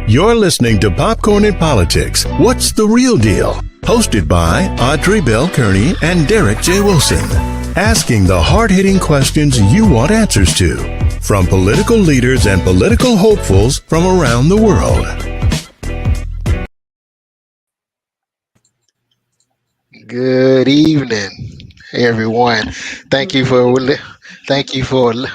You're listening to Popcorn and Politics. What's the real deal? Hosted by Audrey Bell Kearney and Derek J. Wilson. Asking the hard-hitting questions you want answers to. From political leaders and political hopefuls from around the world. Good evening, everyone. Thank you for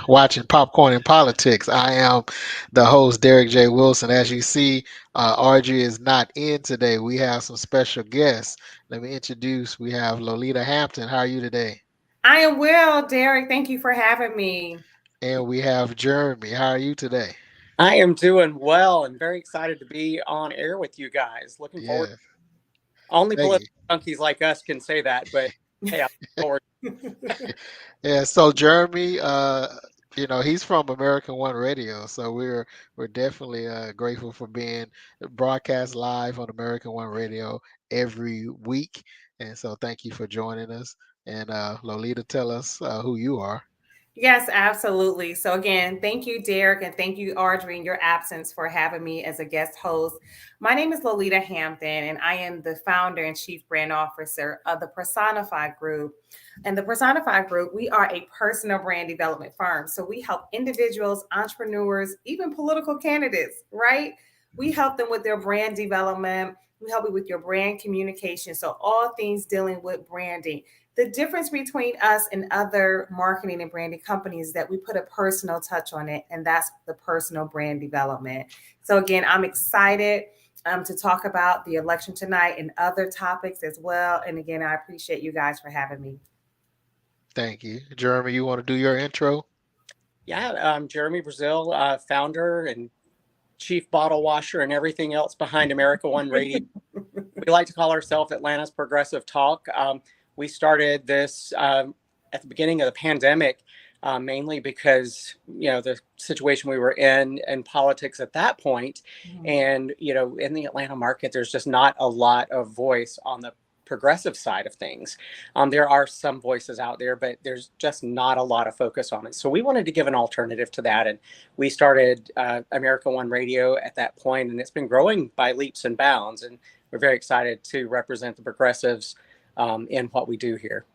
watching Popcorn and Politics. I am the host, Derek J. Wilson. As you see, Audrey is not in today. We have some special guests. Let me introduce. We have Lolita Hampton. How are you today? I am well, Derek. Thank you for having me. And we have Jeremy. How are you today? I am doing well and very excited to be on air with you guys. Looking forward. Yeah. Only Thank political junkies like us can say that, but hey, I'm looking forward. Yeah, so Jeremy, he's from American One Radio, so we're definitely grateful for being broadcast live on American One Radio every week, and so thank you for joining us. And Lolita, tell us who you are. Yes, absolutely. So again, thank you, Derek, and thank you, Audrey, in your absence for having me as a guest host. My name is Lolita Hampton, and I am the founder and chief brand officer of the Personified Group. And the Personified Group, we are a personal brand development firm. So we help individuals, entrepreneurs, even political candidates, right? We help them with their brand development. We help you with your brand communication. So all things dealing with branding. The difference between us and other marketing and branding companies is that we put a personal touch on it, and that's the personal brand development. So again, I'm excited to talk about the election tonight and other topics as well. And again, I appreciate you guys for having me. Thank you. Jeremy, you want to do your intro? Yeah, I'm Jeremy Brazil, founder and chief bottle washer and everything else behind America One Radio. We like to call ourselves Atlanta's Progressive Talk. We started this at the beginning of the pandemic, mainly because, the situation we were in politics at that point. Mm-hmm. And, in the Atlanta market, there's just not a lot of voice on the progressive side of things. There are some voices out there, but there's just not a lot of focus on it. So we wanted to give an alternative to that. And we started America One Radio at that point, and it's been growing by leaps and bounds. And we're very excited to represent the progressives in what we do here.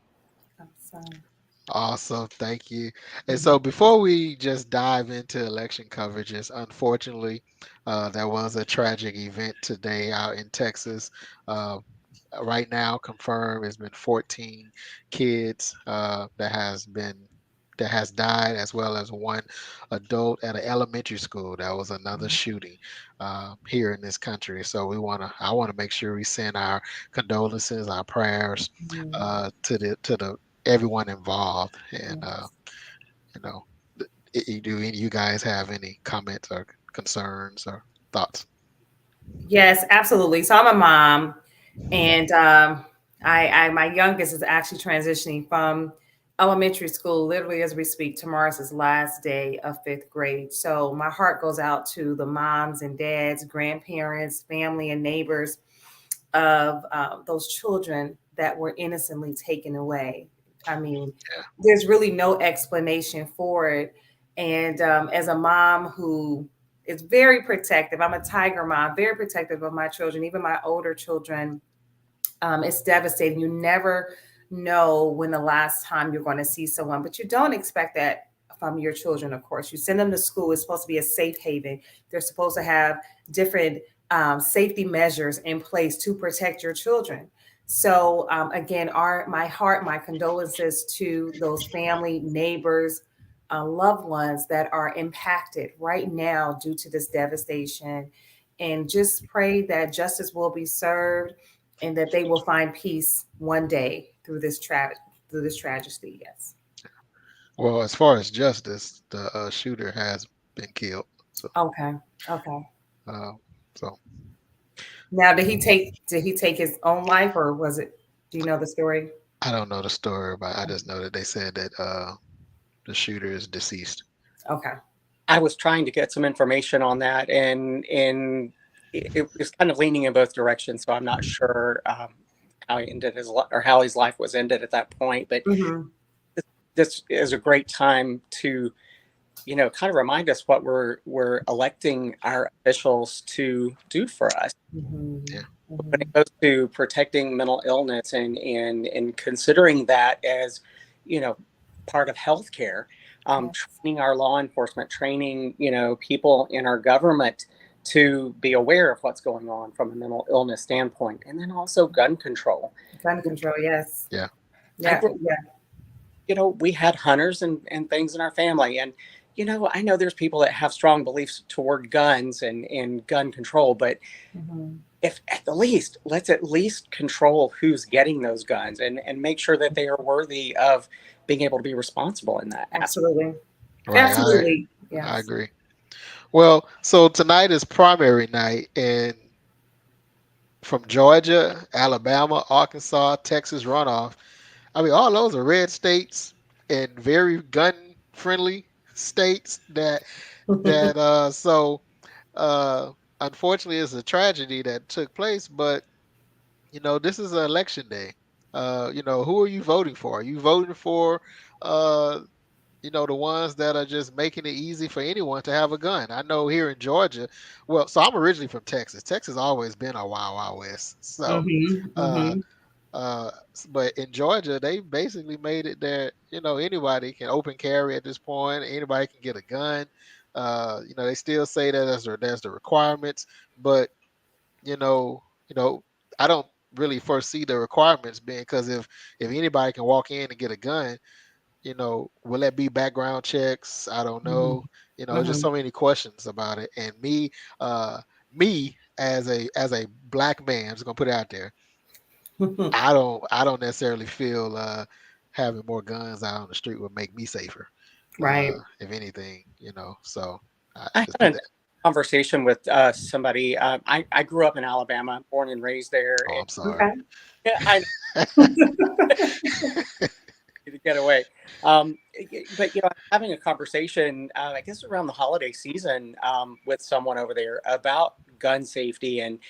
Awesome. Thank you. And so before we just dive into election coverages, unfortunately, there was a tragic event today out in Texas. Right now, confirmed, has been 14 kids that has died, as well as one adult at an elementary school. That was another shooting here in this country. So I want to make sure we send our condolences, our prayers to everyone involved. And do any of you guys have any comments or concerns or thoughts? Yes, absolutely. So I'm a mom, and my youngest is actually transitioning from elementary school literally as we speak. Tomorrow's his last day of 5th grade. So my heart goes out to the moms and dads, grandparents, family, and neighbors of those children that were innocently taken away. I mean, there's really no explanation for it. And as a mom who is very protective, I'm a tiger mom, very protective of my children, even my older children. It's devastating. You never know when the last time you're going to see someone, but you don't expect that from your children. Of course, you send them to school. It's supposed to be a safe haven. They're supposed to have different safety measures in place to protect your children. So again, my condolences to those family, neighbors, loved ones that are impacted right now due to this devastation, and just pray that justice will be served and that they will find peace one day through this tragedy. Yes. Well, as far as justice, the shooter has been killed. So. Okay. So. Now, did he take his own life, or was it? Do you know the story? I don't know the story, but I just know that they said that the shooter is deceased. Okay. I was trying to get some information on that, and it was kind of leaning in both directions. So I'm not sure how he ended how his life was ended at that point. But this is a great time to kind of remind us what we're electing our officials to do for us. Yeah. When it goes to protecting mental illness and considering that as, part of healthcare, training our law enforcement, training, people in our government to be aware of what's going on from a mental illness standpoint, and then also gun control. Gun control, yes. Yeah. Yeah. We had hunters and things in our family. And, I know there's people that have strong beliefs toward guns and gun control, but if at the least, let's at least control who's getting those guns and make sure that they are worthy of being able to be responsible in that aspect. Absolutely. Right. Absolutely. I agree. Well, so tonight is primary night, and from Georgia, Alabama, Arkansas, Texas runoff. I mean, all those are red states and very gun-friendly states that so unfortunately it's a tragedy that took place, but this is an election day. Who are you voting for? Are you voting for the ones that are just making it easy for anyone to have a gun? I know here in Georgia, so I'm originally from Texas. Texas has always been a wild, wild west. So but in Georgia, they basically made it that anybody can open carry at this point. Anybody can get a gun. They still say that there's the requirements, but I don't really foresee the requirements being, because if anybody can walk in and get a gun, will that be background checks? I don't know. There's just so many questions about it. And me as a black man, I'm just gonna put it out there. I don't necessarily feel having more guns out on the street would make me safer. Right. If anything, so I had a conversation with somebody. I grew up in Alabama, born and raised there. Oh, I'm sorry. Okay. Yeah, I to get away. But having a conversation, I guess around the holiday season, with someone over there about gun safety and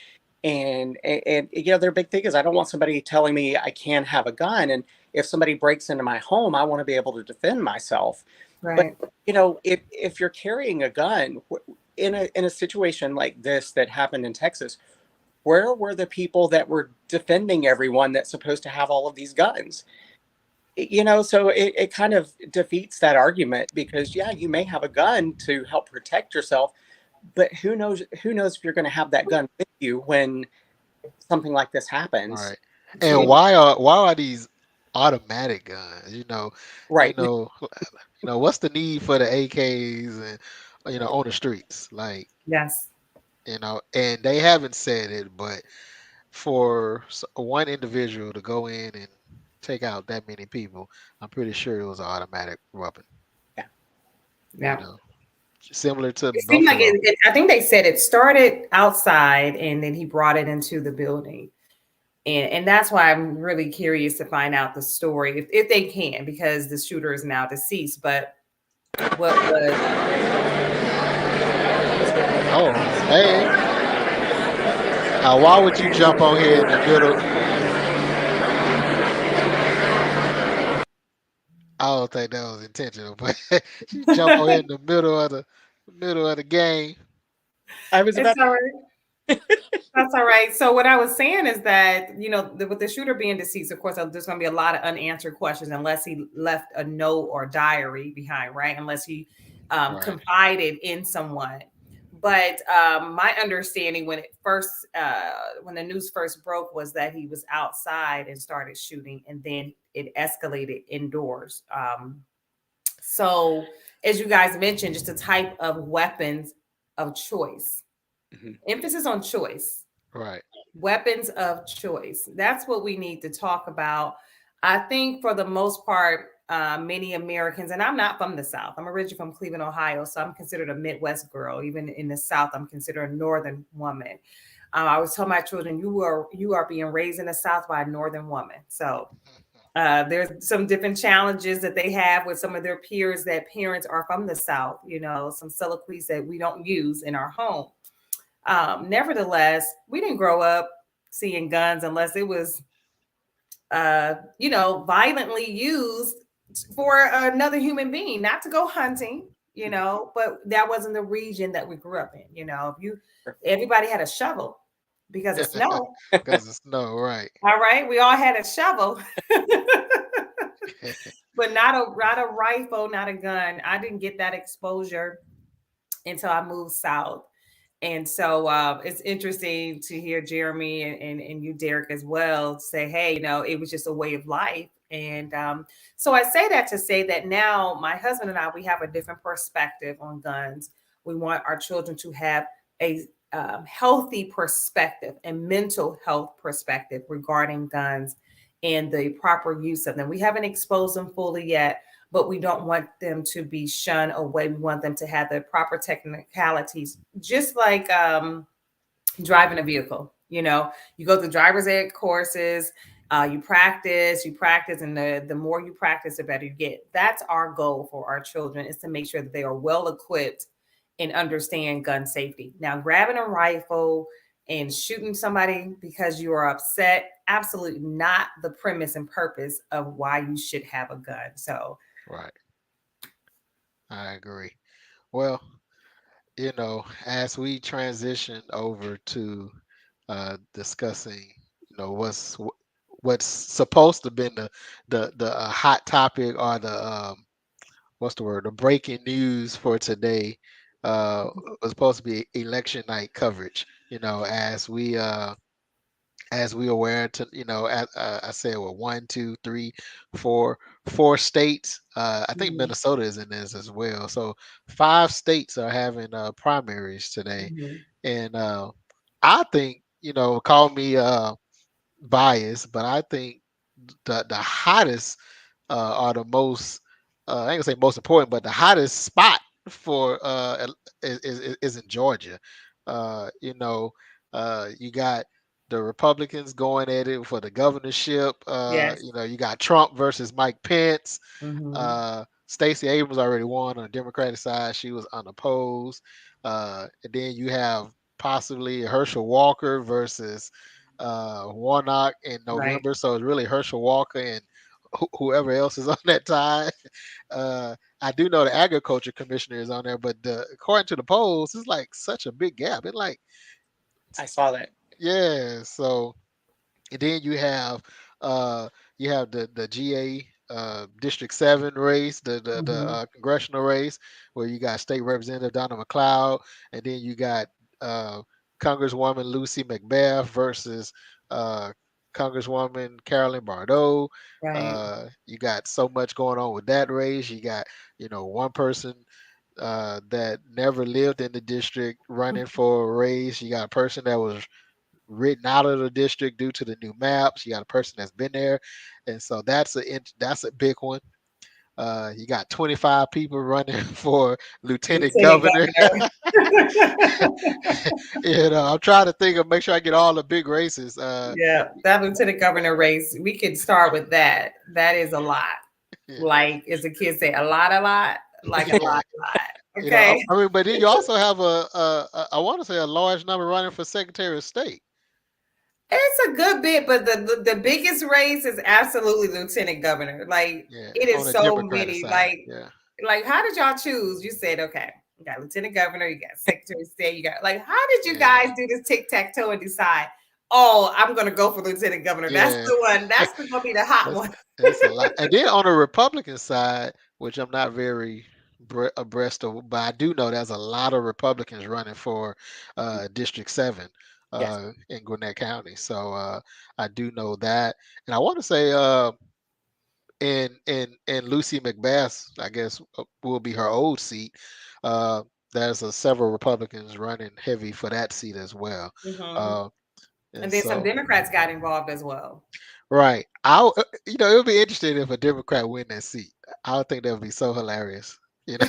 their big thing is, I don't want somebody telling me I can't have a gun, and if somebody breaks into my home, I want to be able to defend myself. Right. But if you're carrying a gun in a situation like this that happened in Texas, where were the people that were defending everyone that's supposed to have all of these guns? So it kind of defeats that argument, because you may have a gun to help protect yourself, but who knows if you're going to have that gun with you when something like this happens. Right. And why are these automatic guns? Right. What's the need for the AKs and on the streets? Like, yes. And they haven't said it, but for one individual to go in and take out that many people, I'm pretty sure it was an automatic weapon. Yeah. Similar to it seemed like I think they said it started outside and then he brought it into the building. And that's why I'm really curious to find out the story, if they can, because the shooter is now deceased. But what was... Oh, hey. Now, why would you jump on here in the middle? I don't think that was intentional, but you jump on in the middle of the game. I was about. It's all right. That's all right. So what I was saying is that, with the shooter being deceased, of course, there's going to be a lot of unanswered questions unless he left a note or diary behind, right? Unless he confided in someone. But my understanding when the news first broke was that he was outside and started shooting, and then it escalated indoors. So as you guys mentioned, just a type of weapons of choice. Emphasis on choice. Right. Weapons of choice. That's what we need to talk about. I think for the most part, many Americans, and I'm not from the South. I'm originally from Cleveland, Ohio, so I'm considered a Midwest girl. Even in the South, I'm considered a Northern woman. I always tell my children, you are being raised in the South by a Northern woman. So there's some different challenges that they have with some of their peers that parents are from the South. Some soliloquies that we don't use in our home. Nevertheless, we didn't grow up seeing guns unless it was, violently used for another human being, not to go hunting, you know, but that wasn't the region that we grew up in. You know, everybody had a shovel because of snow. Because of snow, right? All right, we all had a shovel, but not a rifle, not a gun. I didn't get that exposure until I moved south. And so it's interesting to hear Jeremy and you, Derek, as well, say, hey, you know, it was just a way of life. And so I say that to say that now my husband and I, we have a different perspective on guns. We want our children to have a healthy perspective and mental health perspective regarding guns and the proper use of them. We haven't exposed them fully yet, but we don't want them to be shunned away. We want them to have the proper technicalities, just like driving a vehicle. You know, you go through driver's ed courses, you practice, and the more you practice, the better you get. That's our goal for our children, is to make sure that they are well equipped and understand gun safety. Now, grabbing a rifle and shooting somebody because you are upset, absolutely not the premise and purpose of why you should have a gun. So, Right. I agree. Well, you know, as we transition over to discussing, you know, what's supposed to be the hot topic, or the what's the word, the breaking news for today, was supposed to be election night coverage. You know, as we aware, to, you know, as I said, well, 1, 2, 3, 4 states. I think mhm, Minnesota is in this as well. So 5 states are having primaries today, mhm. and I think, you know, call me biased, but I think the hottest, or the most, I ain't gonna say most important, but the hottest spot for is in Georgia. You know, you got the Republicans going at it for the governorship. Yes. You know, you got Trump versus Mike Pence. Mhm. Stacey Abrams already won on the Democratic side; she was unopposed. And then you have possibly Herschel Walker versus Warnock in Right. November. So it's really Herschel Walker and whoever else is on that tie. I do know the agriculture commissioner is on there, but according to the polls, it's like such a big gap. It's like, I saw that. yeah. So, and then you have the GA District 7 race, the Mhm. congressional race, where you got State Representative Donna McLeod, and then you got uh, Congresswoman Lucy McBath versus uh, Congresswoman Carolyn Bardeau. Right. You got so much going on with that race. You got, you know, one person that never lived in the district running for a race. You got a person that was written out of the district due to the new maps. You got a person that's been there, and so that's a big one. You got 25 people running for lieutenant Lieutenant governor. governor. You know, I'm trying to think of make sure I get all the big races. Yeah, that lieutenant governor race, we could start with that. That is a lot. Like, as the kids say, a lot, like a yeah, lot. you know, Okay. I mean, but then you also have I want to say a large number running for Secretary of State. It's a good bit, but the biggest race is absolutely lieutenant governor. Like, Yeah, it on is the so Democratic many. side. Yeah, Like, how did y'all choose? You said, okay, you got lieutenant governor, you got secretary of state, you got, like, how did you yeah, guys do this tic tac toe and decide? Oh, I'm gonna go for lieutenant governor. That's yeah. the one. That's gonna be the hot That's one. that's a lot. And then on the Republican side, which I'm not very abreast of, but I do know there's a lot of Republicans running for District 7 Yes. in Gwinnett County. So I do know that. And I want to say in Lucy McBath, I guess will be her old seat. Uh, there's several Republicans running heavy for that seat as well. Mhm. Uh, and And then some so Democrats got involved as well. right. You know, it would be interesting if a Democrat win that seat. I would think that would be so hilarious. You know.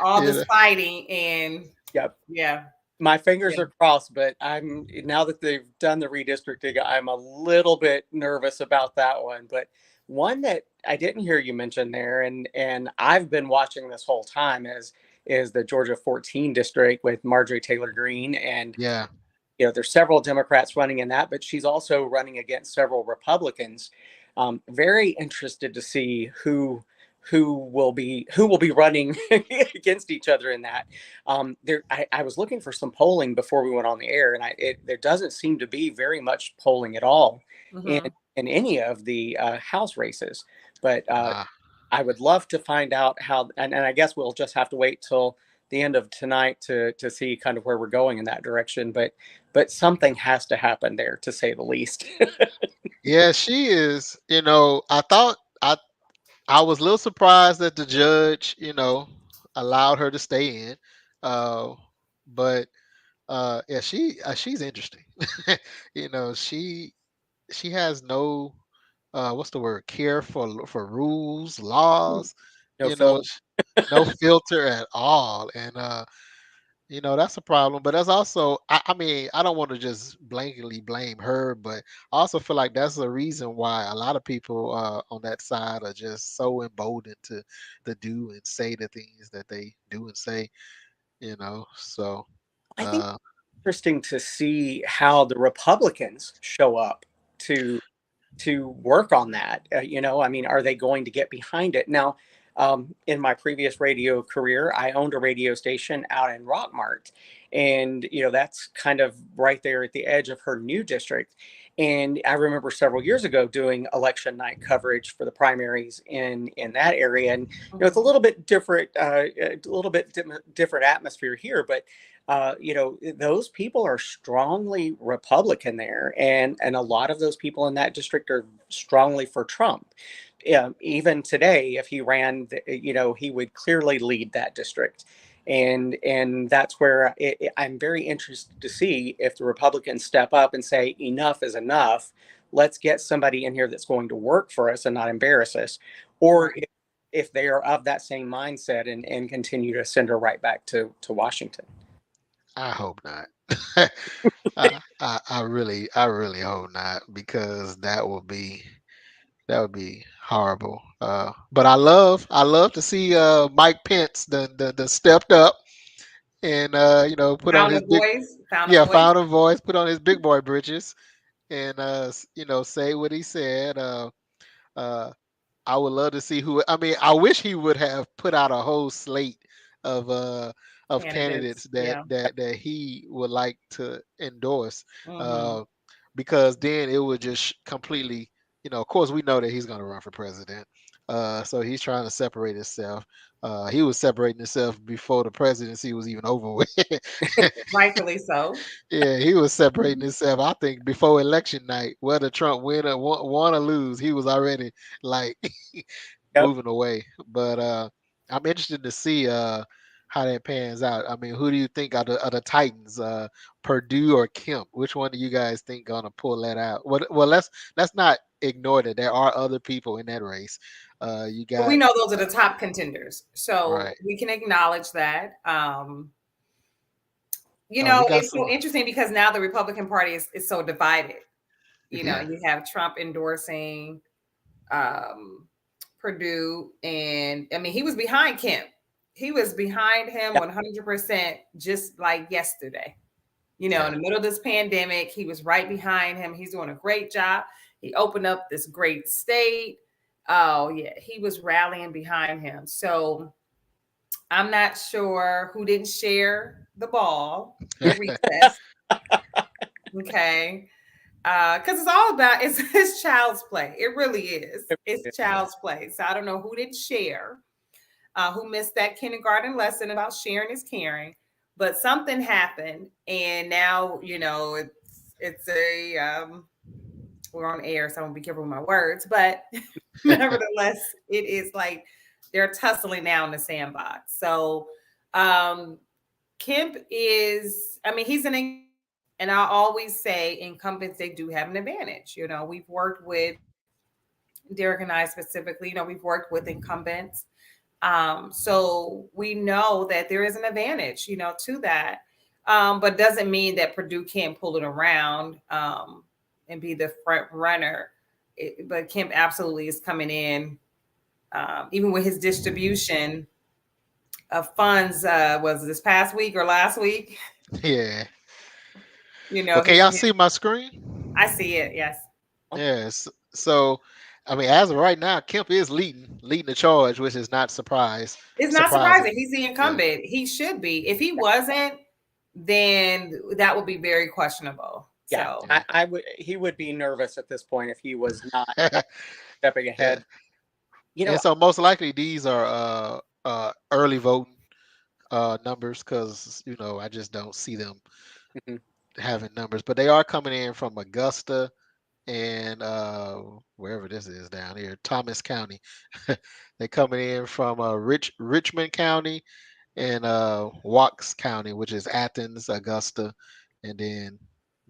All You this know. fighting and Yep. yeah. My fingers Yeah. are crossed, but I'm now that they've done the redistricting, I'm a little bit nervous about that one. But one that I didn't hear you mention there, and I've been watching this whole time is the Georgia 14 district with Marjorie Taylor Greene, and Yeah. you know there's several Democrats running in that, but she's also running against several Republicans. Very interested to see who who will be running against each other in that. I was looking for some polling before we went on the air, and there doesn't seem to be very much polling at all in Mhm. any of the House races. But Ah, I would love to find out how, and I guess we'll just have to wait till the end of tonight to see kind of where we're going in that direction. But something has to happen there, to say the least. yeah, she is. I thought I was a little surprised that the judge, allowed her to stay in. Uh, but yeah, she's interesting. She has no what's the word, care for rules, laws. No You know, filter. sh- no filter at all, and that's a problem. But that's also, I mean, I don't want to just blankly blame her, but I also feel like that's the reason why a lot of people on that side are just so emboldened to do and say the things that they do and say. So I think uh, interesting to see how the Republicans show up to work on that. I mean, are they going to get behind it? Now, in my previous radio career, I owned a radio station out in Rockmart, and that's kind of right there at the edge of her new district. And I remember several years ago doing election night coverage for the primaries in that area, and it's a Mhm. little bit different, different atmosphere here, but those people are strongly Republican there, and a lot of those people in that district are strongly for Trump. Even today, if he ran, he would clearly lead that district, and that's where I'm very interested to see if the Republicans step up and say enough is enough. Let's get somebody in here that's going to work for us and not embarrass us, or Right. if they are of that same mindset and continue to send her right back to Washington. I hope not. I really hope not, because that would be horrible. But I love to see Mike Pence the stepped up and put on Found his a big, voice. Found a yeah, voice. found a voice, put on his big boy britches, and say what he said. Uh I would love to see who. I mean, I wish he would have put out a whole slate of uh of Candidates. candidates that Yeah. that he would like to endorse, Hmm. uh, because then it would just completely. Of course, we know that he's going to run for president. So he's trying to separate himself. He was separating himself before the presidency was even over with. Rightfully so. Yeah, he was separating himself. I think before election night, whether Trump win or won or lose, he was already like Yep. moving away. But I'm interested to see how that pans out. I mean, who do you think are the Titans? Purdue or Kemp? Which one do you guys think gonna pull that out? Well, let's not ignore that there are other people in that race. You But we got know those are the top contenders. So right. we can acknowledge that. We got It's so some. interesting because now the Republican Party is so divided. Yeah, You have Trump endorsing um, Purdue, and I mean, he was behind Kemp. He was behind him Yep. 100%, just like yesterday. In yeah, the middle of this pandemic, he was right behind him. He's doing a great job. He opened up this great state. Oh, yeah, he was rallying behind him. So I'm not sure who didn't share the ball at recess. Okay. Because it's all about it's child's play. It really is. It's child's play. So I don't know who didn't share, who missed that kindergarten lesson about sharing is caring, but something happened, and now it's a we're on air, so I'm gonna be careful with my words, but nevertheless, it is like they're tussling now in the sandbox. So um Kemp is, I mean, he's and I always say incumbents, they do have an advantage. We've worked with Derek and I specifically, we've worked with incumbents. So we know that there is an advantage, to that. But doesn't mean that Purdue can't pull it around and be the front runner. But Kemp absolutely is coming in, even with his distribution of funds. Was this past week or last week? yeah. Okay, He's, y'all see my screen? I see it. Yes. Yes. So, I mean, as of right now, Kemp is leading leading the charge, which is not It's not surprising. surprising. He's the incumbent. He should be. If he wasn't, then that would be very questionable. Yeah, So I would. He would be nervous at this point if he was not Yeah. stepping ahead. You know, And so most likely these are early voting numbers, because I just don't see them Mhm. having numbers, but they are coming in from Augusta and wherever this is down here, Thomas County. They're coming in from Richmond County and Waux County, which is Athens, Augusta, and then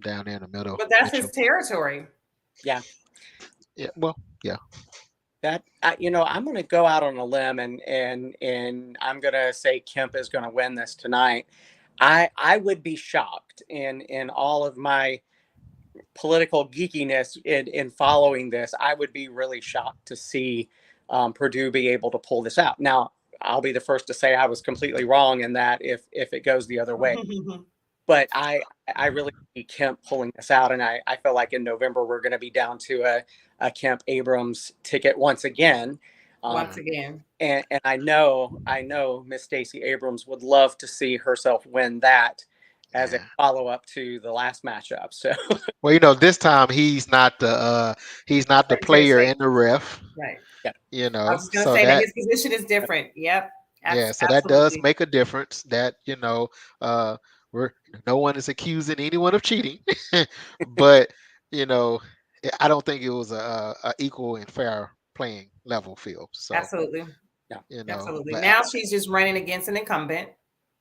down there in the middle. but that's his Mitchell. territory. Yeah, well, yeah. that I'm going to go out on a limb and I'm going to say Kemp is going to win this tonight. I would be shocked in all of my political geekiness in following this. I would be really shocked to see Purdue be able to pull this out. Now, I'll be the first to say I was completely wrong in that if it goes the other way. But I really see Kemp pulling this out, and I feel like in November we're going to be down to a Kemp Abrams ticket once again. Once again. And I know Miss Stacey Abrams would love to see herself win that as a follow-up to the last matchup. So well, this time he's not the player and the ref. Right. Yeah. I was going to say that his position is different. Yep. Yeah, so that does make a difference. That no one is accusing anyone of cheating, but I don't think it was a equal and fair playing level field. So absolutely, absolutely. but now she's just running against an incumbent.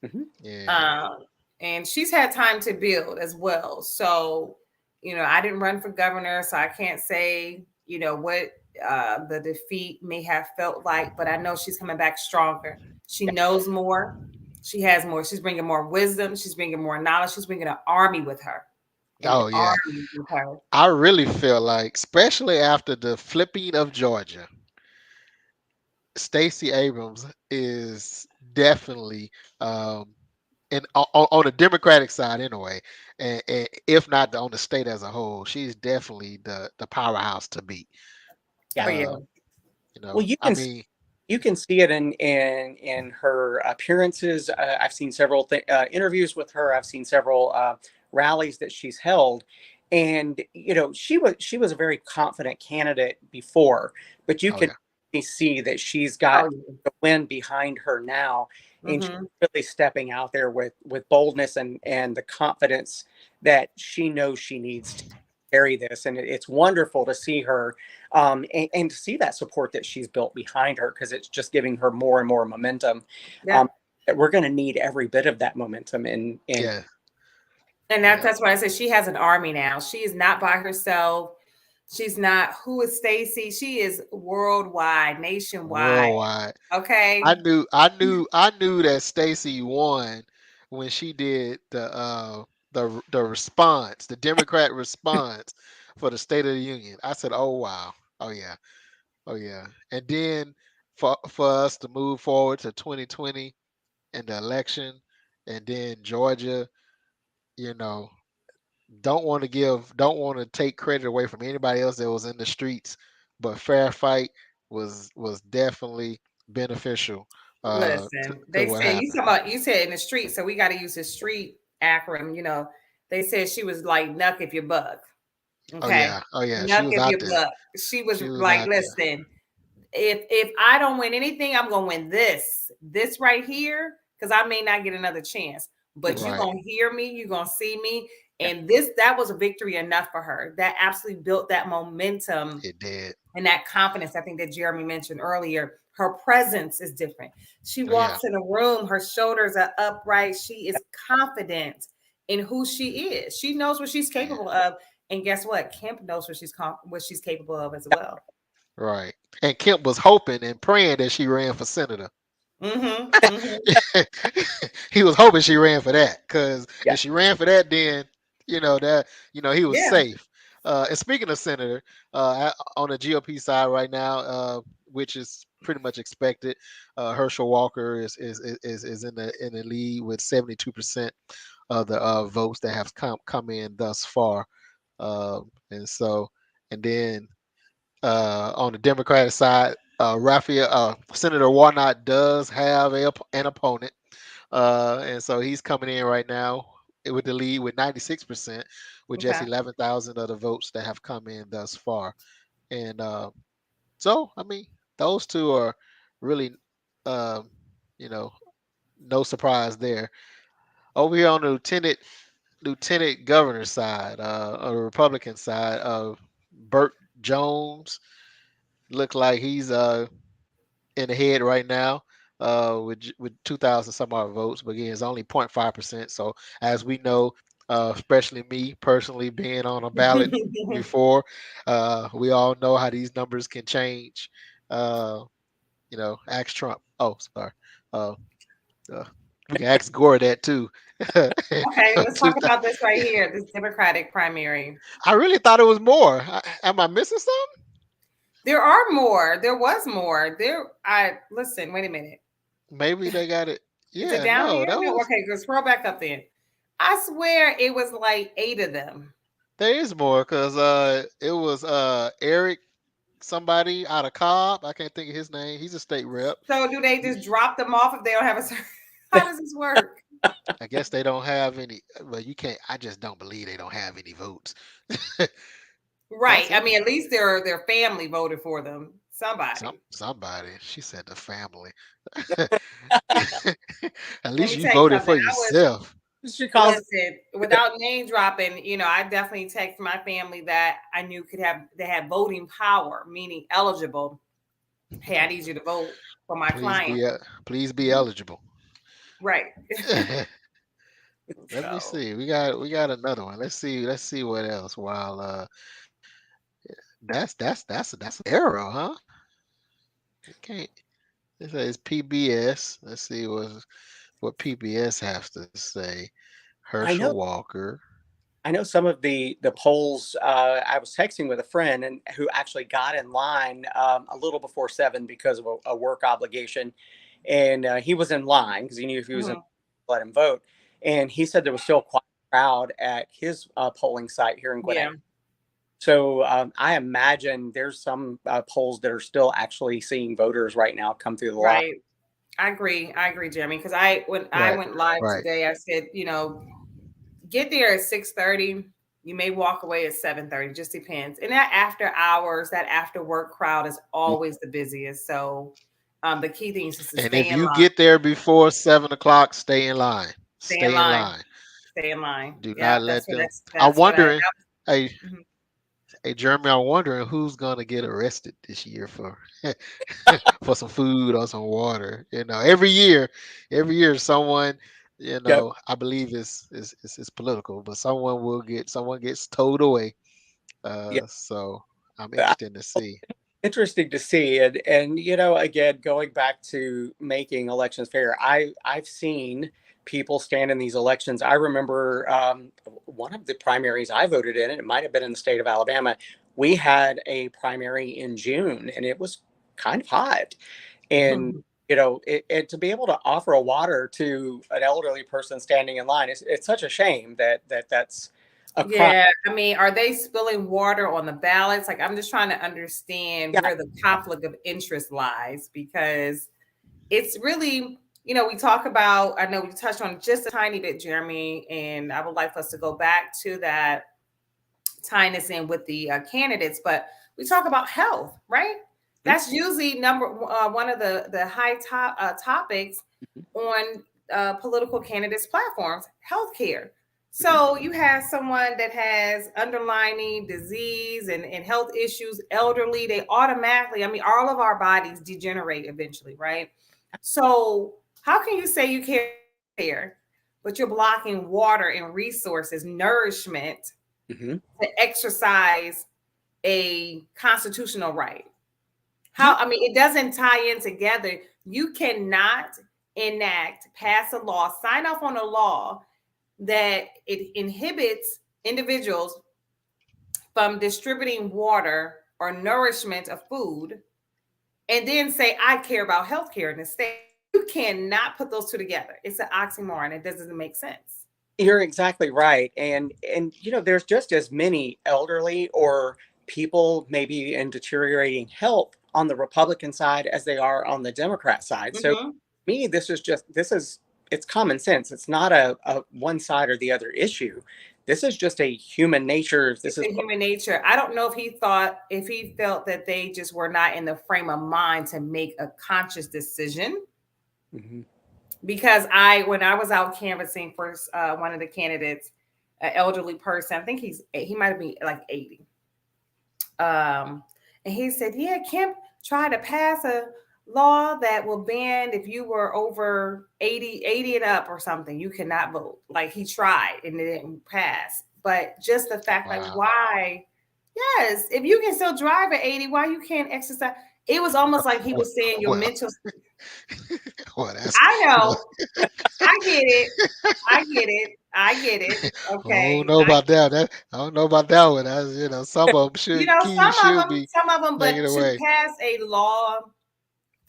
Mm-hmm. Yeah. And she's had time to build as well. So I didn't run for governor, so I can't say what the defeat may have felt like, but I know she's coming back stronger. She knows more. She has more. She's bringing more wisdom. She's bringing more knowledge. She's bringing an army with her. Oh yeah. With her. I really feel like, especially after the flipping of Georgia, Stacey Abrams is definitely on the Democratic side anyway, and if not on the state as a whole, she's definitely the powerhouse to beat. Yeah. Well, you can see it in her appearances. I've seen several interviews with her. I've seen several rallies that she's held, and she was a very confident candidate before, but you can see that she's got the wind behind her now, and she's really stepping out there with boldness and the confidence that she knows she needs to carry this. And it's wonderful to see her and to see that support that she's built behind her, because it's just giving her more and more momentum. We're going to need every bit of that momentum. And that's why I said she has an army now. She is not by herself. She's not. Who is Stacey? She is worldwide, nationwide. Worldwide. Okay. I knew that Stacey won when she did the response, the Democrat response for the State of the Union. I said, "Oh wow, oh yeah." And then for us to move forward to 2020 and the election, and then Georgia, don't want to take credit away from anybody else that was in the streets, but fair fight was definitely beneficial. Listen, they said you said in the street, so we got to use the street acronym. They said she was like Nuck if you buck. Okay. Oh yeah. Nuck if you buck. She was like, listen, if I don't win anything, I'm gonna win this right here, because I may not get another chance. But you're gonna hear me, you're gonna see me. And that was a victory enough for her. That absolutely built that momentum. It did. And that confidence, I think, that Jeremy mentioned earlier. Her presence is different. She walks in a room, her shoulders are upright. She is confident in who she is. She knows what she's capable of. And guess what? Kemp knows what she's capable of as well. Right. And Kemp was hoping and praying that she ran for senator. He was hoping she ran for that, because if she ran for that, then he was safe. And speaking of senator, on the GOP side right now, which is pretty much expected, Herschel Walker is in the lead with 72% of the votes that have come in thus far, and then on the Democratic side, Senator Warnock does have an opponent, and so he's coming in right now with the lead with 96%, with just Okay. 11,000 of the votes that have come in thus far. And so, I mean, those two are really, um, you know, no surprise there. Over here on the lieutenant governor side, on the Republican side, Burt Jones look like he's in the head right now, with 2,000 some odd votes, but again, it's only 0.5%. So as we know, especially me personally being on a ballot before, we all know how these numbers can change. Uh, ask Trump. Oh, sorry. Uh, uh, we can ask Gore that too. Okay, let's Two talk thou- about this right here, this Democratic primary. I really thought it was more. Am I missing something? There are more. There was more. Listen, wait a minute. Maybe they got it. Is it Yeah, down no, here? that No, was. okay, good. Scroll back up then. I swear it was like 8 of them. There is more because it was Eric somebody out of Cobb. I can't think of his name. He's a state rep. So do they just drop them off if they don't have a certain? How does this work? I guess they don't have any. Well, you can't. I just don't believe they don't have any votes. Right. That's I it. mean, at least their family voted for them. Somebody. Somebody. She said the family. At Let least me you tell you voted something. for yourself. She calls Listen, without name dropping, I definitely text my family that I knew they had voting power, meaning eligible. Hey, I need you to vote for my client. Please be eligible. Right. Let me So see. We got another one. Let's see what else. While that's an arrow, huh? Okay. It says PBS. Let's see what PBS has to say. I Herschel know Walker. I know some of the polls. I was texting with a friend and who actually got in line a little before 7 because of a work obligation, and he was in line because he knew if he was in, mhm. let him vote. And he said there was still quite a crowd at his polling site here in Gwinnett. Yeah, So I imagine there's some polls that are still actually seeing voters right now come through the line. right. I agree, Jeremy. Because when I Right. went live Right. today, I said, get there at 6:30. You may walk away at 7:30. Just depends. And that after hours, that after work crowd is always the busiest. So the key thing is just to And stay if in you line. get there before 7 o'clock, stay in line. Stay in Stay in line. line. Stay in line. Do Yeah, not let them. that's I'm what wondering. Hey, mhm. hey, Jeremy. I'm wondering who's gonna get arrested this year for for some food or some water. Every year someone. Yep. I believe it's political, but someone gets towed away. Yeah. So I'm interested to see. Interesting to see. And again, going back to making elections fair, I've seen people stand in these elections. I remember one of the primaries I voted in, it might have been in the state of Alabama. We had a primary in June and it was kind of hot. And to be able to offer a water to an elderly person standing in line, it's such a shame that's a crime. Yeah, I mean, are they spilling water on the ballots? Like, I'm just trying to understand Yeah. where the conflict of interest lies, because it's really, we talk about, I know we touched on just a tiny bit, Jeremy, and I would like us to go back to that, tying this in with the candidates, but we talk about health, right? That's usually one of the high topics on political candidates' platforms, healthcare. So you have someone that has underlying disease and health issues, elderly, they automatically, I mean, all of our bodies degenerate eventually, right? So how can you say you care, but you're blocking water and resources, nourishment to exercise a constitutional right? I mean, it doesn't tie in together. You cannot pass a law, sign off on a law that it inhibits individuals from distributing water or nourishment of food, and then say, I care about healthcare in the state. You cannot put those two together. It's an oxymoron. It doesn't make sense. You're exactly right. And there's just as many elderly or people maybe in deteriorating health on the Republican side as they are on the Democrat side. So Mhm. me, it's common sense. It's not a one side or the other issue. This is just a human nature. This It's is a human nature. I don't know if he felt that they just were not in the frame of mind to make a conscious decision. Mhm. Because when I was out canvassing for one of the candidates, an elderly person, I think he might be like 80. And he said, yeah, Kemp tried to pass a law that will ban if you were over 80 and up or something, you cannot vote. Like he tried and it didn't pass. But just the fact, like, Wow. why? Yes, if you can still drive at 80, why you can't exercise? It was almost like he was saying your Well, mental. well, that's I know. I get it. I get it. I get it. I Okay. don't know about that. I don't know about that one. Some of them keys should be Some of them, taken but to away. pass a law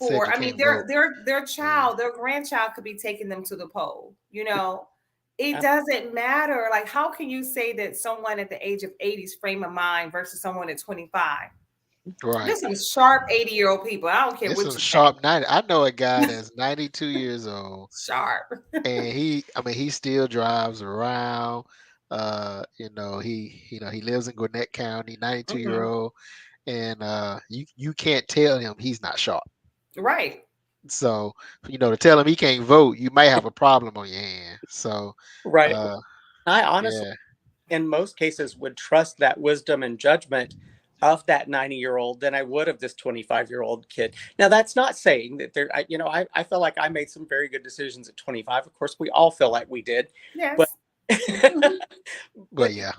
Said for, you I mean, can't vote. their child, their grandchild could be taking them to the poll. It doesn't matter. Like, how can you say that someone at the age of 80's frame of mind versus someone at 25? Right. There's some sharp 80-year-old people. I don't care There's what some you say. sharp 90. I know a guy that's 92 years old, Sharp. and he still drives around. He lives in Gwinnett County, 92 year Mhm. old, and you can't tell him he's not sharp. Right. So, to tell him he can't vote, you might have a problem on your hand. So, right. uh, I honestly, yeah, in most cases, would trust that wisdom and judgment of that 90-year-old than I would of this 25-year-old kid. Now, that's not saying that I feel like I made some very good decisions at 25. Of course, we all feel like we did, but Yes. but yeah,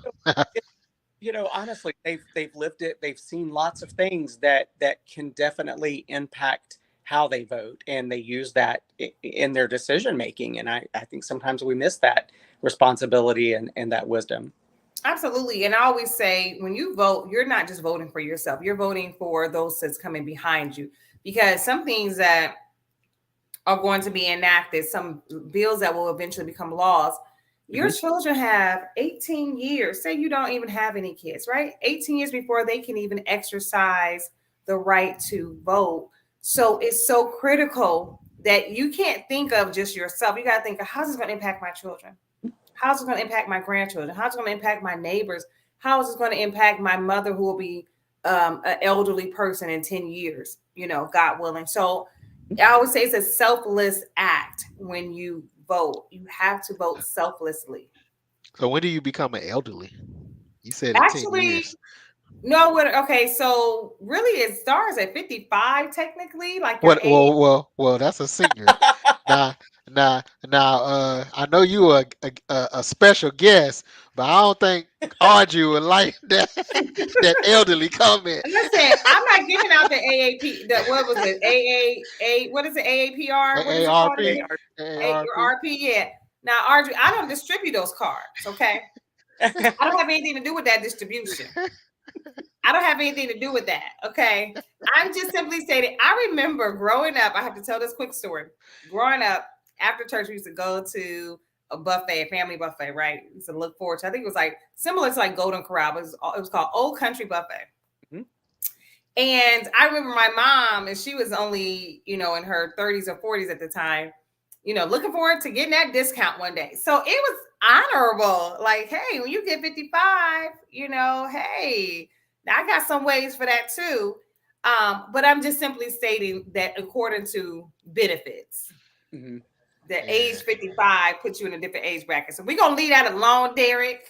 honestly, they've lived it. They've seen lots of things that can definitely impact how they vote, and they use that in their decision making. And I think sometimes we miss that responsibility and that wisdom. Absolutely. And I always say, when you vote, you're not just voting for yourself, you're voting for those that's coming behind you. Because some things that are going to be enacted, some bills that will eventually become laws, your children have 18 years. Say you don't even have any kids, right? 18 years before they can even exercise the right to vote. So it's so critical that you can't think of just yourself. You got to think of, how's this going to impact my children? How's it going to impact my grandchildren? How's it going to impact my neighbors? How is it going to impact my mother, who will be an elderly person in 10 years, God willing. So I always say it's a selfless act when you vote. You have to vote selflessly. So when do you become an elderly? You said in 10 Actually, years. no, okay, so really it starts at 55 technically, like your What? age. Well, that's a senior. Now, I know you are a special guest, but I don't think Audrey would like that elderly comment. Listen, I'm not giving out the AAP. What was it? What is it? AAPR? What is it called AARP, again? Your RP, yeah. Now, Audrey, I don't distribute those cards, okay? I don't have anything to do with that distribution. I don't have anything to do with that, okay? I'm just simply stating, I remember growing up, I have to tell this quick story. Growing up, after church, we used to go to a buffet, a family buffet, right? We used to look forward to, I think it was like similar to like Golden Corral, but it was called Old Country Buffet. Mm-hmm. And I remember my mom, and she was only, in her 30s or 40s at the time, looking forward to getting that discount one day. So it was honorable. Like, hey, when you get 55, hey, I got some ways for that too. But I'm just simply stating that according to benefits, the age 55 puts you in a different age bracket. So we're going to leave that alone, Derek.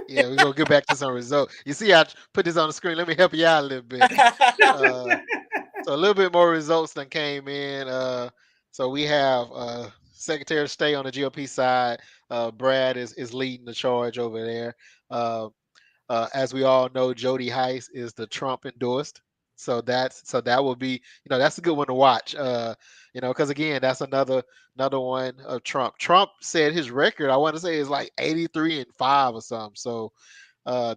Yeah, we're going to get back to some results. You see, I put this on the screen. Let me help you out a little bit. So a little bit more results than came in. So we have Secretary of State on the GOP side. Brad is leading the charge over there. As we all know, Jody Heiss is the Trump endorsed. So that will be, that's a good one to watch. Because again, that's another one of Trump. Trump said his record, I want to say, is like 83-5 or something. So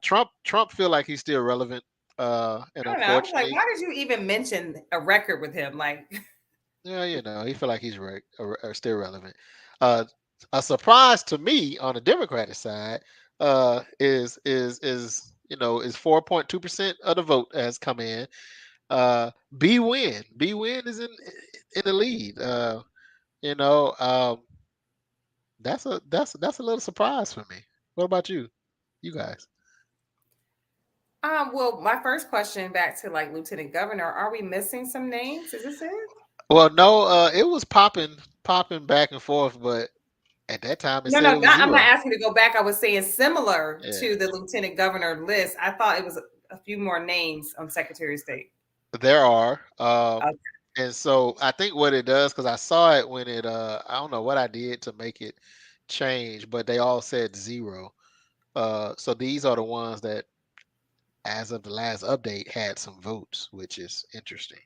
Trump feel like he's still relevant. And I don't know. I was like, why did you even mention a record with him? Like, yeah, he feel like he's still relevant. A surprise to me on the Democratic side is 4.2% of the vote has come in. B Win is in the lead. You know, that's a little surprise for me. What about you guys? Well, my first question back to like Lieutenant Governor, are we missing some names? Is this it? Well, no, it was popping back and forth, but at that time it No, said no, it was I'm not zero. asking to go back. I was saying similar Yeah, to the Lieutenant Governor list. I thought it was a few more names on Secretary of State. there are. Okay. And so I think what it does, because I saw it when it I don't know what I did to make it change, but they all said zero. So these are the ones that, as of the last update, had some votes, which is interesting.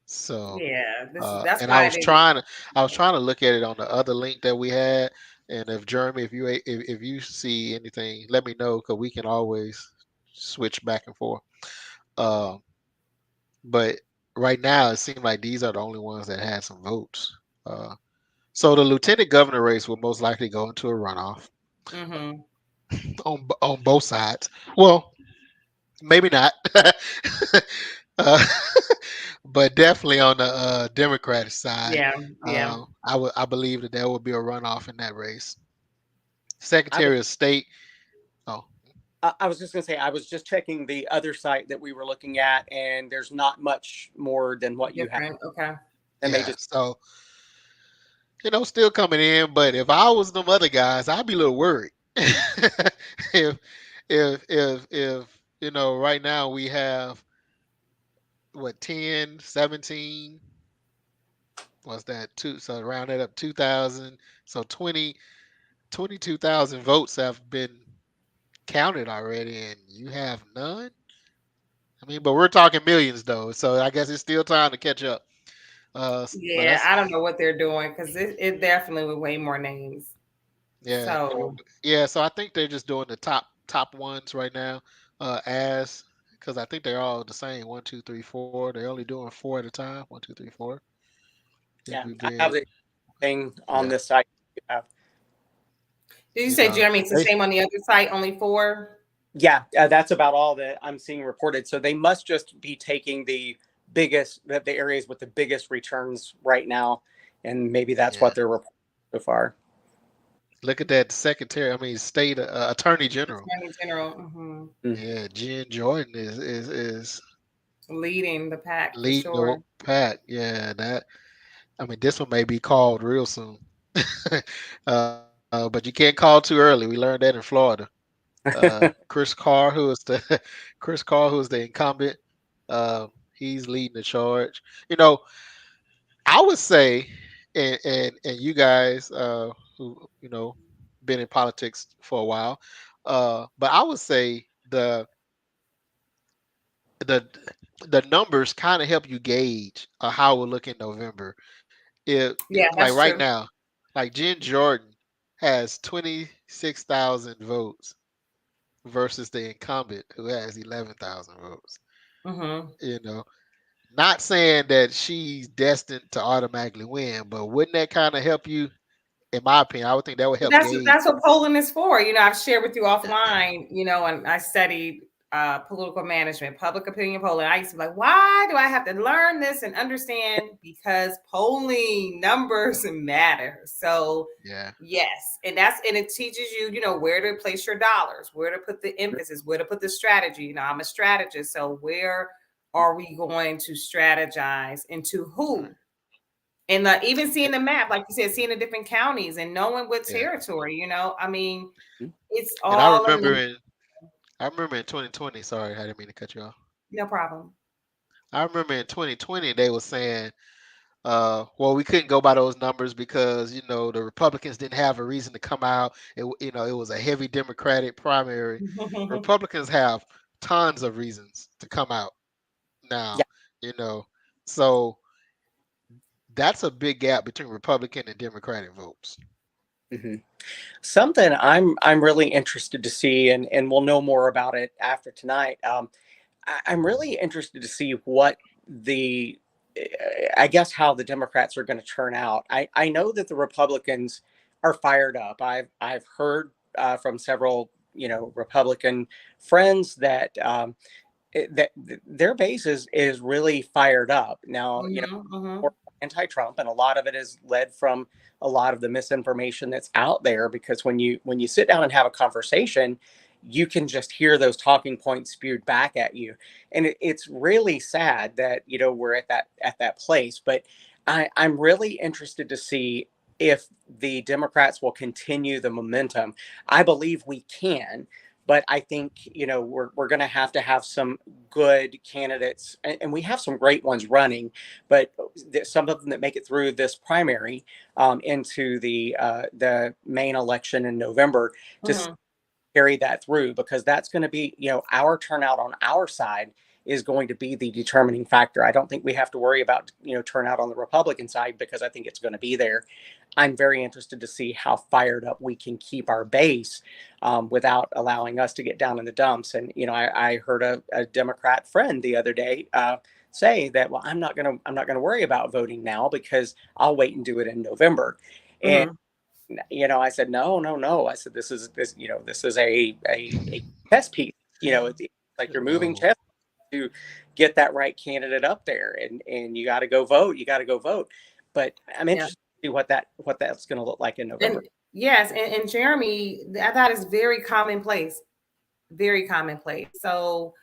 So, Yeah, that's and why I didn't. I was trying to look at it on the other link that we had. And if Jeremy, if you see anything, let me know because we can always switch back and forth. Um, but right now, it seems like these are the only ones that had some votes. Uh, so the lieutenant governor race will most likely go into a runoff Hmm. on both sides. Well, maybe not. uh, but definitely on the Democratic side, Yeah, yeah. I believe that there will be a runoff in that race. I was Secretary of State. Oh, I was just going to say, I was just checking the other site that we were looking at, and there's not much more than what you have. Different. Okay. And they yeah. just, So still coming in. But if I was them other guys, I'd be a little worried. if right now we have what 10, 17. Was that two? So round it up 2,000. So 22,000 votes have been counted already, and you have none. I mean, but we're talking millions though, so I guess it's still time to catch up. But Yeah, that's I don't know what they're doing because it definitely was way more names. yeah, So yeah. So I think they're just doing the top ones right now, as because I think they're all the same. One, two, three, four. They're only doing four at a time. One, two, three, four. I think yeah, we I have did. the thing on Yeah, this site. Uh, did you say, Jeremy, it's the they, same on the other site, only four? yeah, that's about all that I'm seeing reported. So they must just be taking the areas with the biggest returns right now, and maybe that's yeah. what they're reporting so far. Look at that secretary. I mean, state attorney general. Attorney General, Mm. Yeah, Jen Jordan is leading the pack for leading the sure. pack. Yeah, that. I mean, this one may be called real soon. But you can't call too early. We learned that in Florida. Chris Carr, who is the Chris Carr, who is the incumbent, he's leading the charge. I would say, and you guys who been in politics for a while, but I would say the the numbers kind of help you gauge how we'll look in November. Yeah, Like that's right true. now, like Jen Jordan has 26,000 votes versus the incumbent who has 11,000 votes. Hmm. You know, not saying that she's destined to automatically win, but wouldn't that kind of help you? In my opinion, I would think that would But help that's gauge. what polling is for. I've shared with you Yeah, offline, and I studied political management, public opinion polling. I used to be like, why do I have to learn this and understand? Because polling numbers matter. So yeah, yes, and it teaches you, where to place your dollars, where to put the emphasis, where to put the strategy. I'm a strategist, so where are we going to strategize and to who? And even seeing the map, like you said, seeing the different counties and knowing what yeah. territory, I mean, it's And I all in remember the in I remember in 2020. Sorry, I didn't mean to cut you off. no problem. I remember in 2020 they were saying, well, we couldn't go by those numbers because the Republicans didn't have a reason to come out. It was a heavy Democratic primary. Republicans have tons of reasons to come out now. Yeah. You know, so that's a big gap between Republican and Democratic votes. Hmm. Something I'm really interested to see, and we'll know more about it after tonight. I'm really interested to see what I guess how the Democrats are going to turn out. I know that the Republicans are fired up. I've heard from several Republican friends that their base is really fired up now. Mm-hmm. Anti-Trump, and a lot of it is led from a lot of the misinformation that's out there. Because when you sit down and have a conversation, you can just hear those talking points spewed back at you, and it's really sad that we're at that place. But I'm really interested to see if the Democrats will continue the momentum. I believe we can, but I think we're going to have some good candidates, and we have some great ones running, but some of them that make it through this primary into the main election in November to Mm-hmm. carry that through, because that's going to be, our turnout on our side is going to be the determining factor. I don't think we have to worry about, turnout on the Republican side, because I think it's going to be there. I'm very interested to see how fired up we can keep our base without allowing us to get down in the dumps. And, I heard a Democrat friend the other day say that, well, I'm not going to worry about voting now because I'll wait and do it in November. And Mm-hmm. I said, no. I said, this is a chess piece. It's like you're moving Oh, chess to get that right candidate up there, and you got to go vote. You got to go vote. But I'm Yeah. interested to see what that's going to look like in November. And yes, and Jeremy, that is very commonplace. Very commonplace. So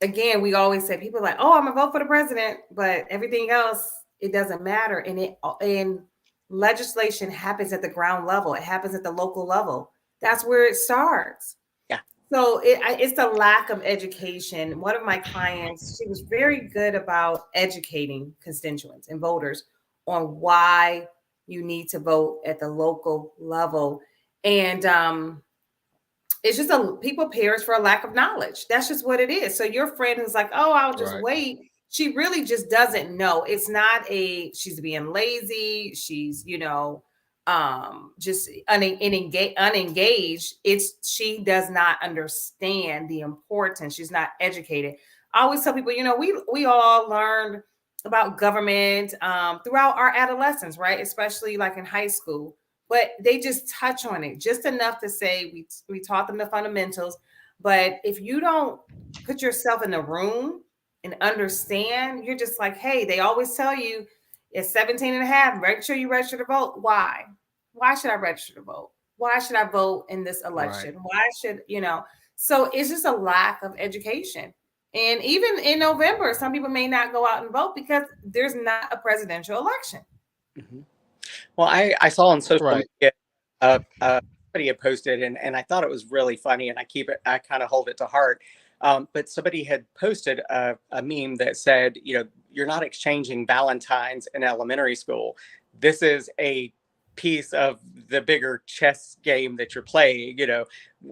again, we always say people are like, oh, I'm gonna vote for the president, but everything else, it doesn't matter. And legislation happens at the ground level. It happens at the local level. That's where it starts. Yeah. So it's the lack of education. One of my clients, she was very good about educating constituents and voters on why you need to vote at the local level. And it's just people perish for a lack of knowledge. That's just what it is. So your friend who's like, oh, I'll just right. wait. She really just doesn't know. It's not she's being lazy. She's, just unengaged. She does not understand the importance. She's not educated. I always tell people, we all learned about government throughout our adolescence, right? Especially like in high school. But they just touch on it just enough to say we taught them the fundamentals. But if you don't put yourself in the room and understand, you're just like, hey, they always tell you it's 17 and a half. Make sure you register to vote. Why? Why should I register to vote? Why should I vote in this election? Right. Why should, So it's just a lack of education. And even in November, some people may not go out and vote because there's not a presidential election. Mm-hmm. Well, I saw on social Right. media somebody had posted, and I thought it was really funny, and I kind of hold it to heart. But somebody had posted a meme that said, you're not exchanging Valentines in elementary school. This is a piece of the bigger chess game that you're playing.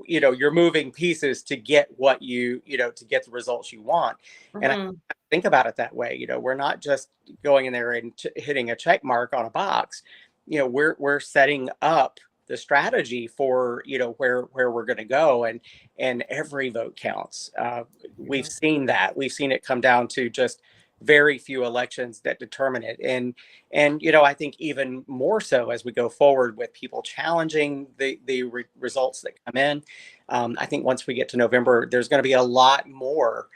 You're moving pieces to get what to get the results you want. And I think about it that way. We're not just going in there and hitting a check mark on a box. We're setting up the strategy for where we're going to go, and every vote counts. We've seen that. We've seen it come down to just very few elections that determine it, and I think even more so as we go forward with people challenging the results that come in. I think once we get to November, there's going to be a lot more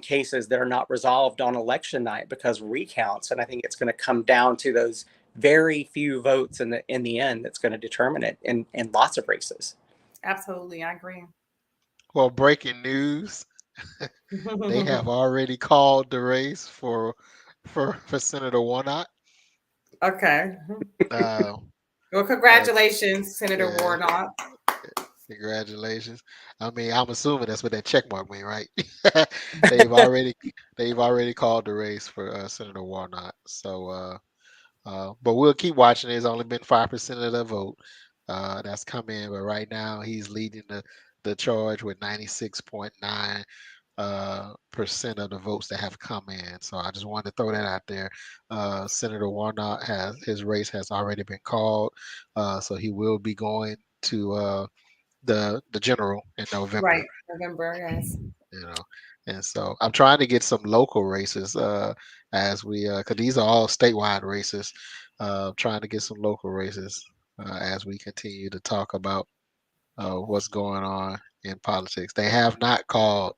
cases that are not resolved on election night because recounts, and I think it's going to come down to those very few votes in the end that's going to determine it in lots of races. Absolutely, I agree. Well, breaking news. They have already called the race for Senator Warnock. Okay. Well, congratulations, Senator Warnock. Congratulations. I mean, I'm assuming that's what that check mark mean, right? They've already called the race for Senator Warnock. So, but we'll keep watching. There's only been 5% of the vote that's come in, but right now he's leading the charge with 96.9% of the votes that have come in. So I just wanted to throw that out there. Senator Warnock his race has already been called, so he will be going to the general in November. Right, November, yes. And so I'm trying to get some local races as we because these are all statewide races. Trying to get some local races as we continue to talk about what's going on in politics. They have not called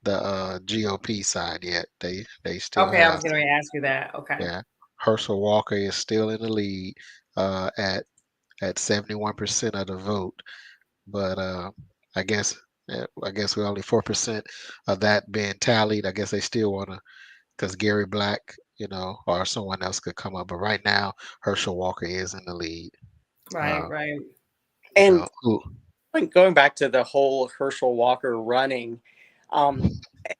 GOP side yet. They still Okay, I have was going to ask you that. Okay. yeah. Herschel Walker is still in the lead at 71% of the vote, but I guess I guess we're only 4% of that being tallied. I guess they still want to because Gary Black, or someone else could come up. But right now, Herschel Walker is in the lead. Right, right. And Who? going back to the whole Herschel Walker running, um,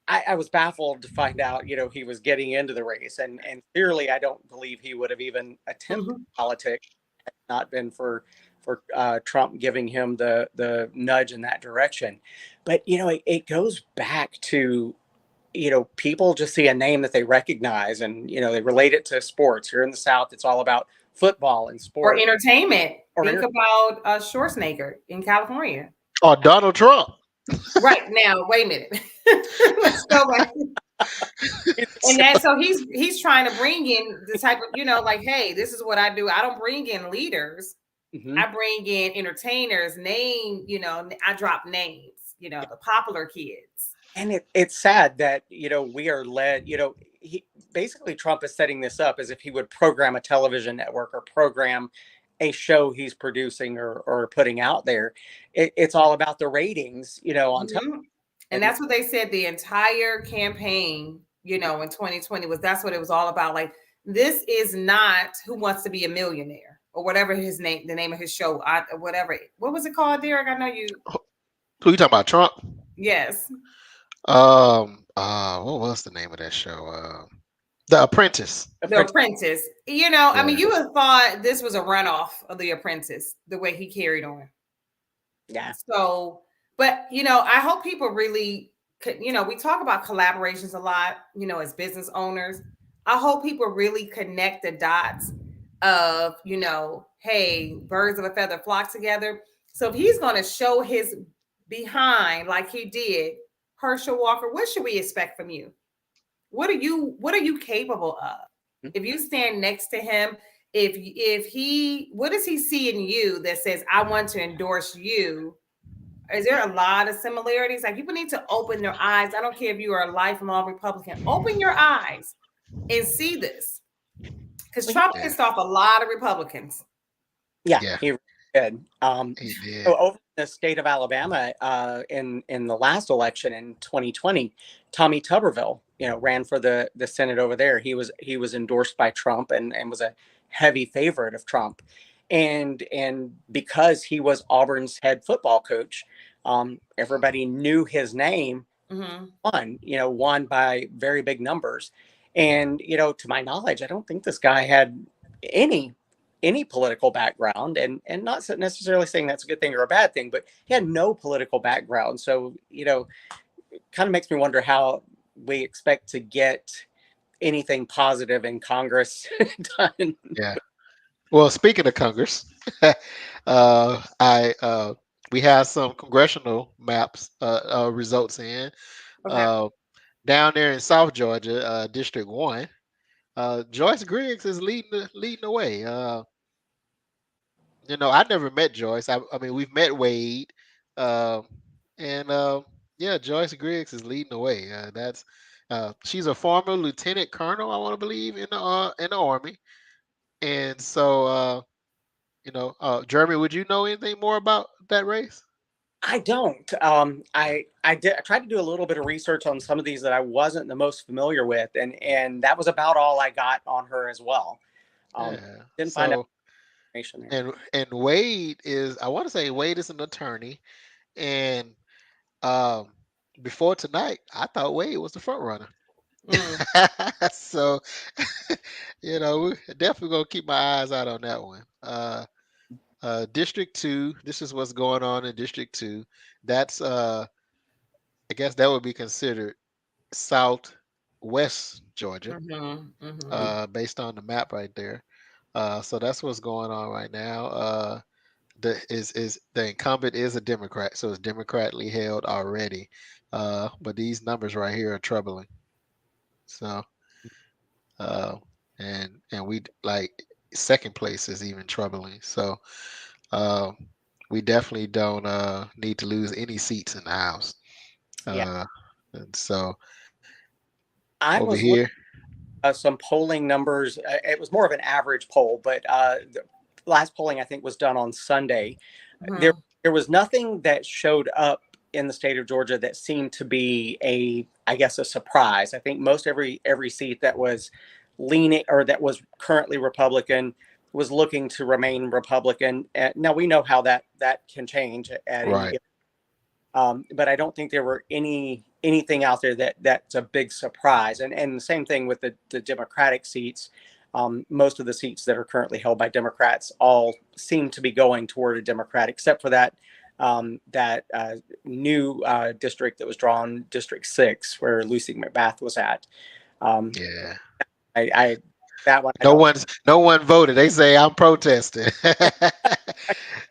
I was baffled to find out, he was getting into the race, and clearly, I don't believe he would have even attempted politics had it not been for Trump giving him the nudge in that direction. But it goes back to people just see a name that they recognize, and they relate it to sports. Here in the South, it's all about football and Or sport. entertainment. Think about Schwarzenegger in California. Or Donald Trump. Right now, wait a minute. Let's go back. And that, so he's trying to bring in the type of, like, hey, this is what I do. I don't bring in leaders. I bring in entertainers, I drop names, the popular kids. And it's sad that, we are led, basically Trump is setting this up as if he would program a television network or program a show he's producing or putting out there. It's all about the ratings, on television. And that's what they said the entire campaign, in 2020 that's what it was all about. Like, this is not Who Wants to Be a Millionaire or whatever the name of his show, whatever. What was it called, Derek? I know you. Who you talking about, Trump? Yes. What was the name of that show? The Apprentice. The Apprentice. Yeah. I mean, you would have thought this was a runoff of The Apprentice, the way he carried on. Yeah. So, but I hope people really, we talk about collaborations a lot, as business owners. I hope people really connect the dots of, hey, birds of a feather flock together. So if he's going to show his behind like he did, Herschel Walker, what should we expect from you? What are you capable of? If you stand next to him, what does he see in you that says, I want to endorse you? Is there a lot of similarities? Like, people need to open their eyes. I don't care if you are a lifelong Republican. Open your eyes and see this. Because Trump pissed off a lot of Republicans. Yeah. He did. He did. So over in the state of Alabama, in the last election in 2020, Tommy Tuberville, ran for the Senate over there. He was endorsed by Trump and was a heavy favorite of Trump. And because he was Auburn's head football coach, everybody knew his name. Won by very big numbers. And, to my knowledge, I don't think this guy had any political background, and not necessarily saying that's a good thing or a bad thing, but he had no political background. So, it kind of makes me wonder how we expect to get anything positive in Congress done. Yeah. Well, speaking of Congress, we have some congressional maps results in. Okay. Down there in South Georgia, District 1, Joyce Griggs is leading the way. I never met Joyce. I mean, we've met Wade, and Joyce Griggs is leading the way. She's a former lieutenant colonel, I want to believe, in the Army, and so Jeremy, would you know anything more about that race? I don't. I tried to do a little bit of research on some of these that I wasn't the most familiar with, and that was about all I got on her as well. Didn't find out information there. And Wade is, I want to say Wade is an attorney, and before tonight, I thought Wade was the front runner. So, we're definitely gonna keep my eyes out on that one. District 2, this is what's going on in District 2. That's I guess that would be considered Southwest Georgia, based on the map right there. So that's what's going on right now. The incumbent is a Democrat, so it's democratically held already. But these numbers right here are troubling. So, and we like second place is even troubling. So, we definitely don't need to lose any seats in the House. And so I over was looking here, at some polling numbers. It was more of an average poll, but the last polling I think was done on Sunday. There, Mhm. there was nothing that showed up in the state of Georgia that seemed to be I guess, a surprise. I think most every seat that was leaning or that was currently Republican was looking to remain Republican. Now we know how that can change at any right, given. But I don't think there were anything out there that's a big surprise. And the same thing with the Democratic seats. Most of the seats that are currently held by Democrats all seem to be going toward a Democrat, except for that new district that was drawn, District 6, where Lucy McBath was at. Um, yeah. I that one I No don't. one voted. They say I'm protesting.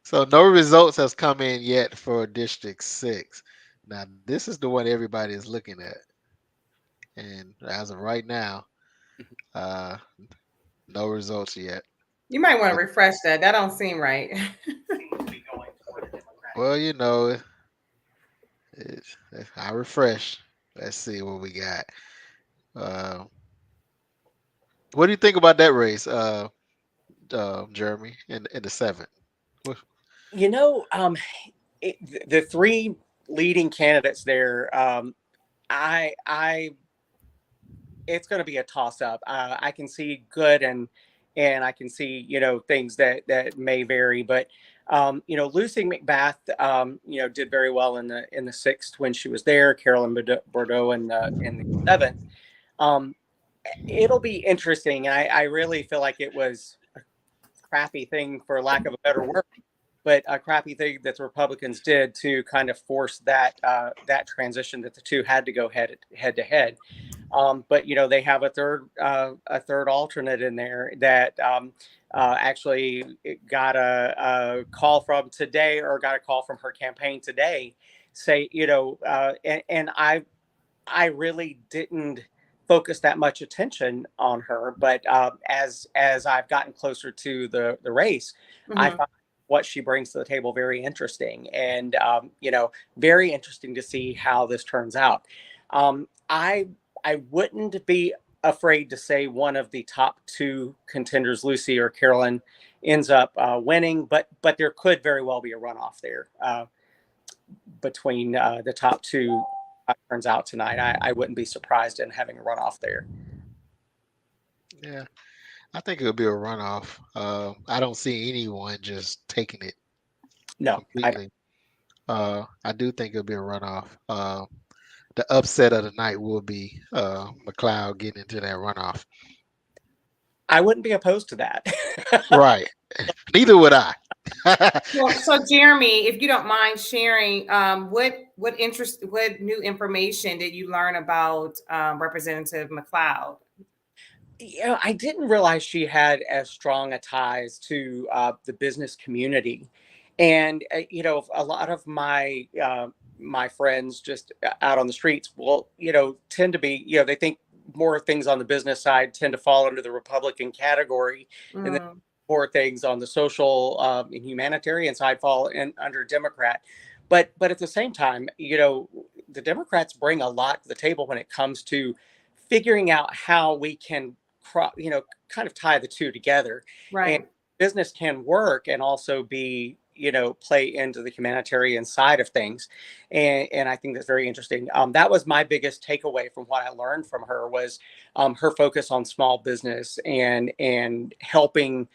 So no results has come in yet for District 6. Now this is the one everybody is looking at. And as of right now, uh no results yet. You might want to But refresh that. That don't seem right. well, it, I refresh. Let's see what we got. Uh, what do you think about that race, Jeremy, in the seventh? What- You know, the three leading candidates there. I it's going to be a toss up. I can see good and I can see things that may vary, but Lucy McBath did very well in the sixth when she was there. Carolyn Bordeaux in the seventh. Um, it'll be interesting. I really feel like it was a crappy thing, for lack of a better word, but a crappy thing that the Republicans did to kind of force that transition that the two had to go head to head. But they have a third alternate in there that actually got a call from today, or got a call from her campaign today, say and I really didn't focus that much attention on her, but as I've gotten closer to the race, I Mhm. find what she brings to the table very interesting, and very interesting to see how this turns out. I wouldn't be afraid to say one of the top two contenders, Lucy or Carolyn, ends up winning, but there could very well be a runoff there between the top two. Turns out tonight, I wouldn't be surprised in having a runoff there. Yeah, I think it'll be a runoff. I don't see anyone just taking it No, I don't. completely. I do think it'll be a runoff. The upset of the night will be McLeod getting into that runoff. I wouldn't be opposed to that. Right. Neither would I. Well, so Jeremy, if you don't mind sharing, what new information did you learn about Representative McLeod? I didn't realize she had as strong a ties to the business community, and a lot of my friends just out on the streets will tend to be they think more things on the business side tend to fall under the Republican category, and then Mm, more things on the social and humanitarian side fall in under Democrat. But at the same time, the Democrats bring a lot to the table when it comes to figuring out how we can kind of tie the two together, and right. business can work and also be play into the humanitarian side of things, and I think that's very interesting. That was my biggest takeaway from what I learned from her was her focus on small business and helping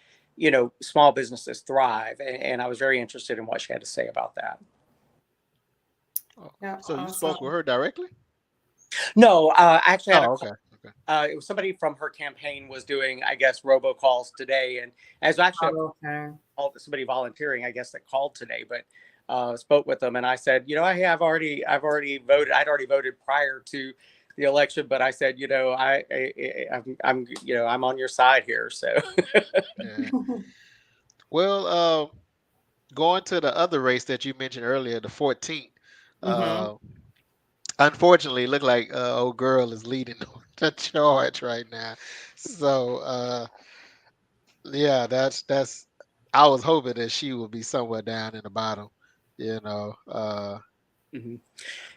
small businesses thrive, and I was very interested in what she had to say about that. Oh, Yeah, so you spoke with awesome. her directly? No, I actually had a Oh, call. okay. Okay. It was somebody from her campaign was doing, I guess, robocalls today, and as actually Oh, okay. somebody volunteering, I guess, that called today, but spoke with them, and I said, I've already voted. I'd already voted prior to the election, but I said, I'm on your side here. So Yeah. Well, going to the other race that you mentioned earlier, the 14th. Hmm. Uh, unfortunately, it looked like old girl is leading the charge right now. So yeah, that's. I was hoping that she would be somewhere down in the bottom. You know. Mhm.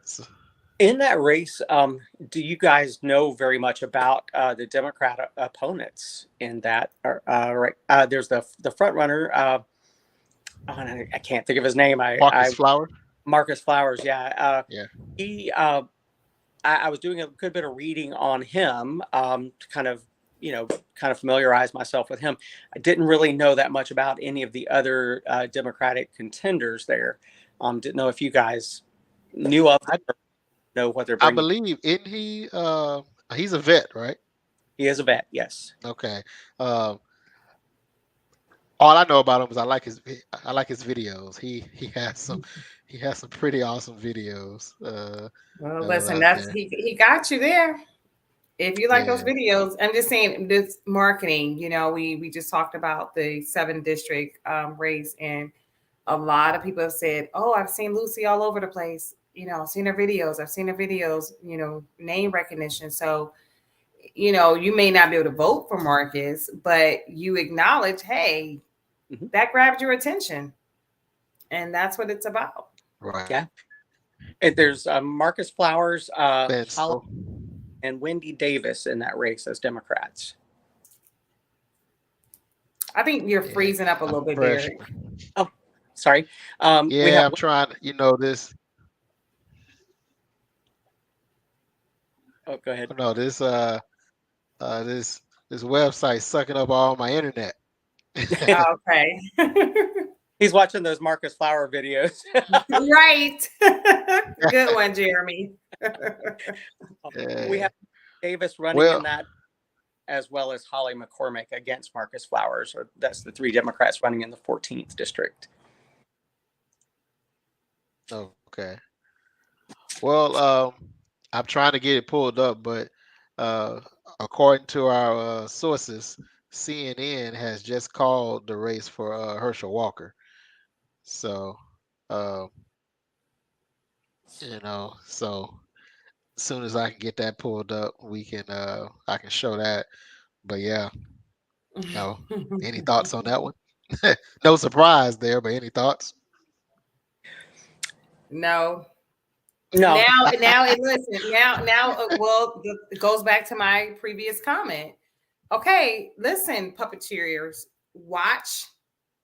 So, In that race, do you guys know very much about the Democrat opponents in that? Right, there's the front runner. I can't think of his name. Marcus Flower. Marcus Flowers. Yeah. Yeah. He. I was doing a good bit of reading on him to kind of familiarize myself with him. I didn't really know that much about any of the other Democratic contenders there. Didn't know if you guys knew of them or know what they're I bringing. believe isn't he? He's a vet, right? He is a vet, yes. Okay. All I know about him is I like his videos. He has some pretty awesome videos. Well, that listen, out that's there. he got you there. If you like those Yeah. videos, I'm just saying this marketing, we just talked about the 7th district race, and a lot of people have said, oh, I've seen Lucy all over the place. I've seen her videos, name recognition. So, you may not be able to vote for Marcus, but you acknowledge, hey, that grabbed your attention. And that's what it's about. Right. Yeah. And there's Marcus Flowers, So, and Wendy Davis in that race as Democrats. I think you're freezing up a little bit, Derek. Oh, sorry. I'm trying. This. Oh, go ahead. No, this this website sucking up all my internet. Okay. He's watching those Marcus Flower videos. Right. Good one, Jeremy. We have Davis running in that, as well as Holly McCormick against Marcus Flowers. Or that's the 3 Democrats running in the 14th district. Okay. Well, I'm trying to get it pulled up, but according to our sources, CNN has just called the race for Herschel Walker. So, so as soon as I can get that pulled up, I can show that. But yeah, no. Any thoughts on that one? No surprise there, but any thoughts? No. No. Well, it goes back to my previous comment. Okay, listen, puppeteers, watch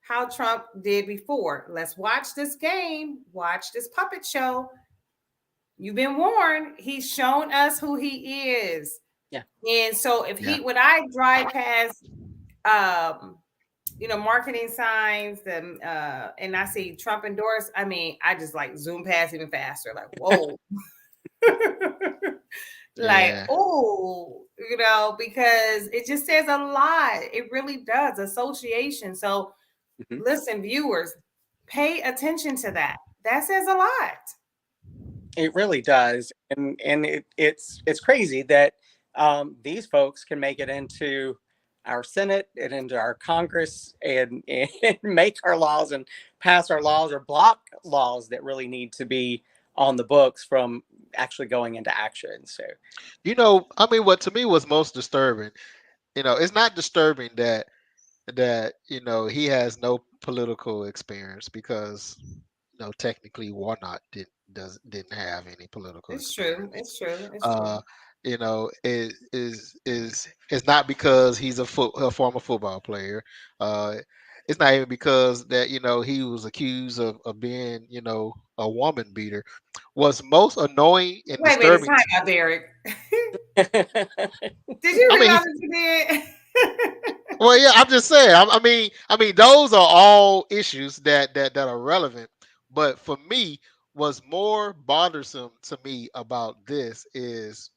how Trump did before. Let's watch this game. Watch this puppet show. You've been warned. He's shown us who he is. Yeah. And so when I drive past, marketing signs, and I see Trump endorsed, I just like zoom past even faster. Like, whoa. Because it just says a lot. It really does. Association. So listen, viewers, pay attention to that. That says a lot. It really does. And it's crazy that these folks can make it into our Senate and into our Congress and make our laws and pass our laws or block laws that really need to be on the books from actually going into action. So, what to me was most disturbing, it's not disturbing that he has no political experience because technically Warnock didn't have any political experience. It's true. It's not because he's a former football player. It's not even because that he was accused of being a woman beater. What's most annoying and disturbing. Wait, time out, Derek. Did you realize you did? Well, yeah, I'm just saying. I mean, those are all issues that are relevant. But for me, what's more bothersome to me about this is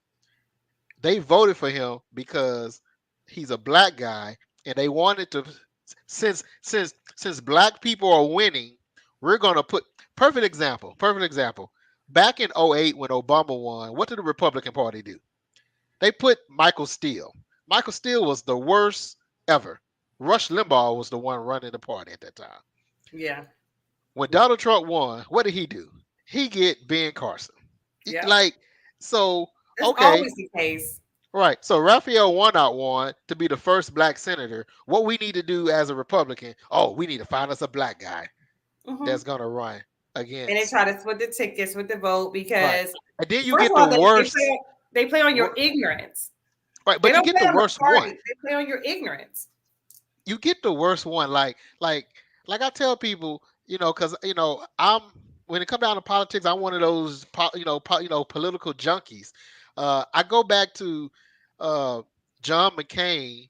they voted for him because he's a black guy, and they wanted to. Since black people are winning, we're gonna put perfect example. Back in 2008 when Obama won, what did the Republican Party do? They put Michael Steele. Michael Steele was the worst ever. Rush Limbaugh was the one running the party at that time. Yeah. When Donald Trump won, what did he do? He get Ben Carson. Yeah. That's always the case. Right. So Raphael Warnock won to be the first black senator. What we need to do as a Republican, we need to find us a black guy that's gonna run. against. And they try to split the tickets with the vote because and then you first get of all, the worst. they play on your ignorance. Right, They but you don't get play the on the worst party. one. They play on your ignorance. You get the worst one. Like I tell people, because I'm when it comes down to politics, I'm one of those political junkies. I go back to John McCain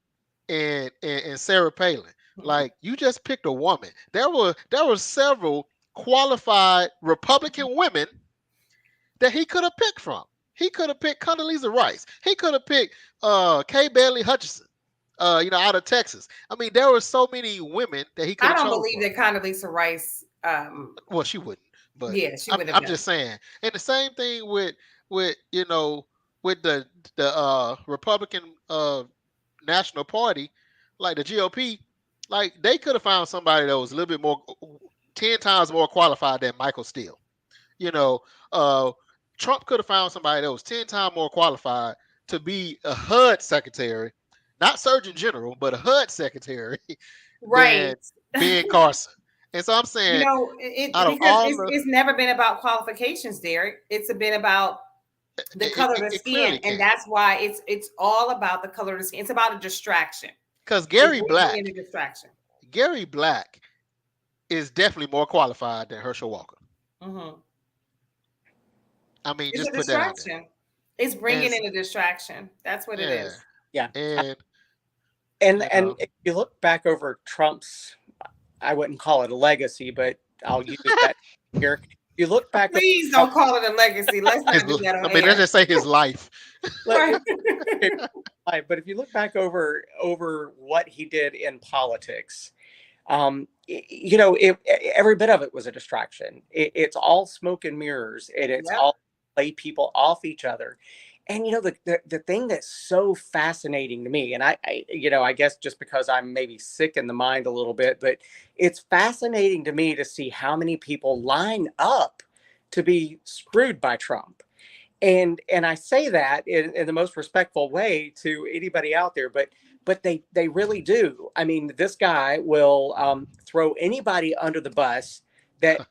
and Sarah Palin. Like, you just picked a woman. There were several qualified Republican women that he could have picked from. He could have picked Condoleezza Rice. He could have picked Kay Bailey Hutchison, out of Texas. I mean, there were so many women that he could I have don't chosen. believe that Condoleezza Rice. Well, she wouldn't, but Yeah, she would have. I'm just saying. And the same thing with the Republican National Party, like the GOP, like they could have found somebody that was a little bit more, 10 times more qualified than Michael Steele. Trump could have found somebody that was 10 times more qualified to be a HUD secretary, not Surgeon General, but a HUD secretary, Right. than Ben Carson. And so I'm saying, it's never been about qualifications, Derek. It's been about the color of the skin, and that's why it's all about the color of the skin. It's about a distraction. Because Gary Black is definitely more qualified than Herschel Walker. Mm-hmm. I mean, it's just a put distraction. That out there. It's bringing in a distraction. That's what it is. Yeah. And if you look back over Trump's, I wouldn't call it a legacy, but I'll use that here. You look back. Please don't call it a legacy. Let's not do that on air. Let's just say his life. Right. But if you look back over what he did in politics, every bit of it was a distraction. It's all smoke and mirrors, and it's all play people off each other. And the thing that's so fascinating to me, and I guess just because I'm maybe sick in the mind a little bit, but it's fascinating to me to see how many people line up to be screwed by Trump. And I say that in the most respectful way to anybody out there, but they really do. I mean, this guy will throw anybody under the bus that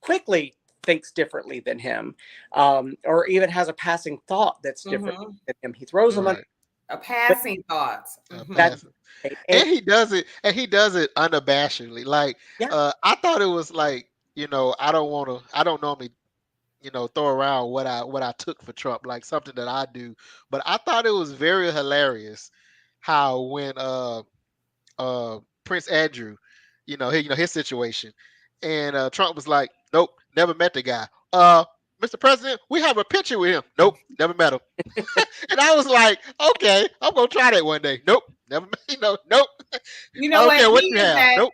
quickly thinks differently than him, or even has a passing thought that's different than him. He throws them under a passing thought. And he does it unabashedly. Like, I thought it was like, I don't normally throw around what I took for Trump, like something that I do, but I thought it was very hilarious how when Prince Andrew, his situation, and Trump was like, nope, never met the guy. Mr. President, we have a picture with him. Nope, never met him. And I was like, okay, I'm gonna try that one day. Nope, never met. Nope. You know what? What you have. Nope.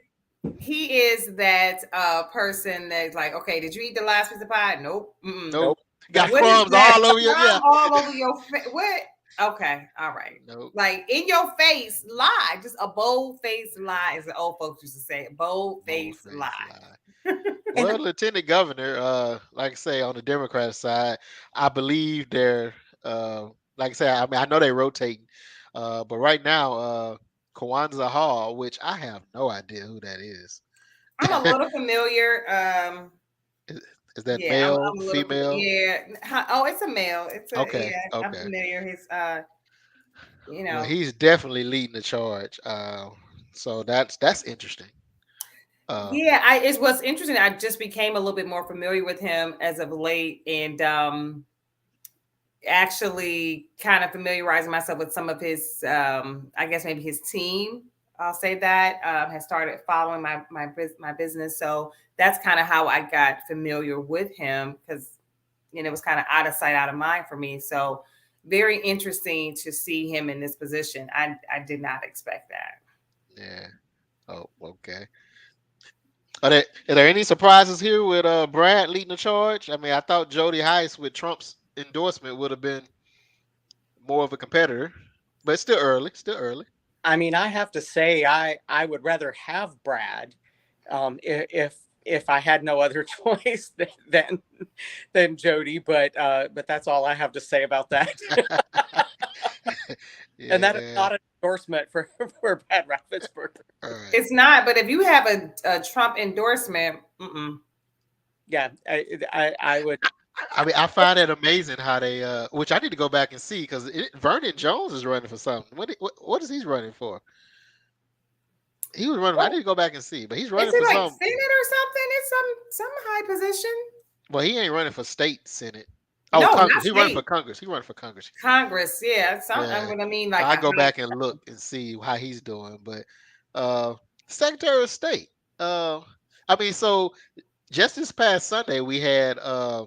He is that person that's like, okay, did you eat the last piece of pie? Nope. Nope. Got crumbs all over your all over your face. What? Okay, all right. Nope. Like, in your face lie, just a bold faced lie, as the old folks used to say. Bold faced lie. Well, Lieutenant Governor, like I say, on the Democrat side, I believe they're like I say, I know they rotating, but right now, Kwanzaa Hall, which I have no idea who that is. I'm a little familiar. Is that male, female? Oh, it's a male. It's okay. I'm familiar. His well, he's definitely leading the charge. So that's interesting. It was interesting. I just became a little bit more familiar with him as of late, and actually kind of familiarizing myself with some of his, I guess maybe his team. I'll say that has started following my business. So that's kind of how I got familiar with him, because it was kind of out of sight, out of mind for me. So very interesting to see him in this position. I did not expect that. Yeah. Oh, okay. Are there any surprises here with Brad leading the charge? I mean, I thought Jody Heiss with Trump's endorsement would have been more of a competitor, but it's still early. I mean, I have to say, I would rather have Brad if I had no other choice than Jody, but that's all I have to say about that. Yeah. And that is not an endorsement for Brad Raffensperger. Right. It's not, but if you have a Trump endorsement, Yeah, I would. I mean, I find it amazing how they, which I need to go back and see because Vernon Jones is running for something. What is he running for? He was running. I What need to go back and see, but he's is running he for like some. Senate or something? It's some high position. Well, he ain't running for state senate. Oh, No, Congress. not He running for state. Congress. He running for Congress. Congress, yeah. Some Yeah, I mean like I a go high. back and look and see how he's doing. But uh, Secretary of State. Uh, I mean, so just this past Sunday we had uh,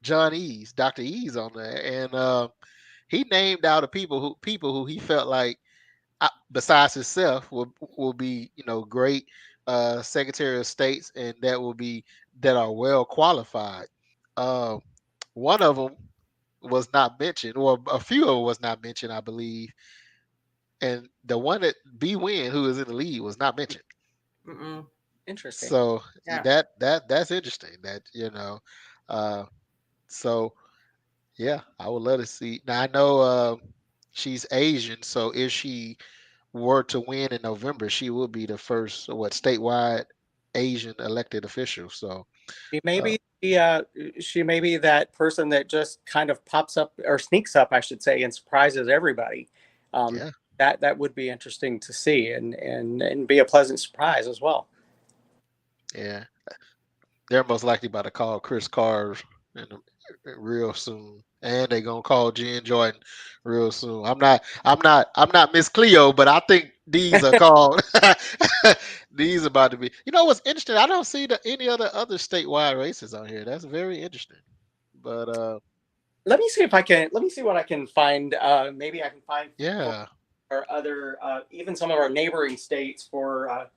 John Ease, Dr. Ease on there, and he named out the people who he felt like besides himself will be great Secretary of States and that are well qualified. Uh, one of them was not mentioned, or a few of them was not mentioned, I believe, and the one that B Win, who is in the lead, was not mentioned. Mm-mm. Interesting. So Yeah. that's interesting. Uh, so yeah, I would love to see. Now I know she's Asian, so if she were to win in November, she will be the first statewide Asian elected official. So uh, She may be that person that just kind of pops up or sneaks up, I should say, and surprises everybody. Um, yeah, that would be interesting to see and be a pleasant surprise as well. yeah, they're most likely about to call Chris Carr real soon, and they're gonna call Jen Jordan real soon. I'm not Miss Cleo, but I think these are called. These about to be. You know what's interesting? I don't see any other statewide races on here. That's very interesting. But Let me see if I can. Let me see what I can find. Maybe I can find yeah, or other, even some of our neighboring states for.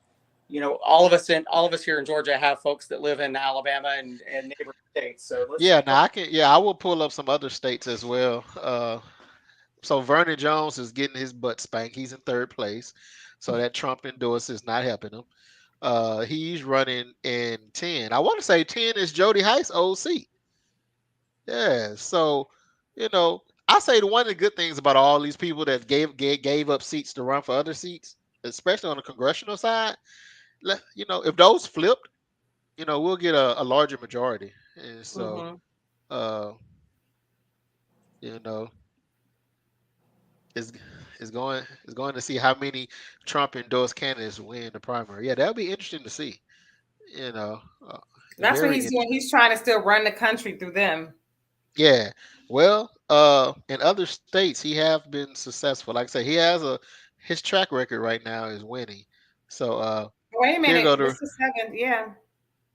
All of us here in Georgia have folks that live in Alabama and neighboring states. So let's. yeah. Now I can. Yeah, I will pull up some other states as well. So Vernon Jones is getting his butt spanked. He's in third place. So that Trump endorse is not helping him. He's running in 10. I want to say 10 is Jody Heiss' old seat. Yeah. So, I say one of the good things about all these people that gave up seats to run for other seats, especially on the congressional side, if those flipped, we'll get a larger majority. And so, Mm-hmm. uh, you know, is is going to see how many Trump endorsed candidates win the primary. Yeah, that'll be interesting to see. You know, uh, That's what very he's doing. interesting. He's trying to still run the country through them. Yeah. Well, in other states, he have been successful. Like I said, he has his track record right now is winning. So Wait a here go minute. the This is seventh. Yeah.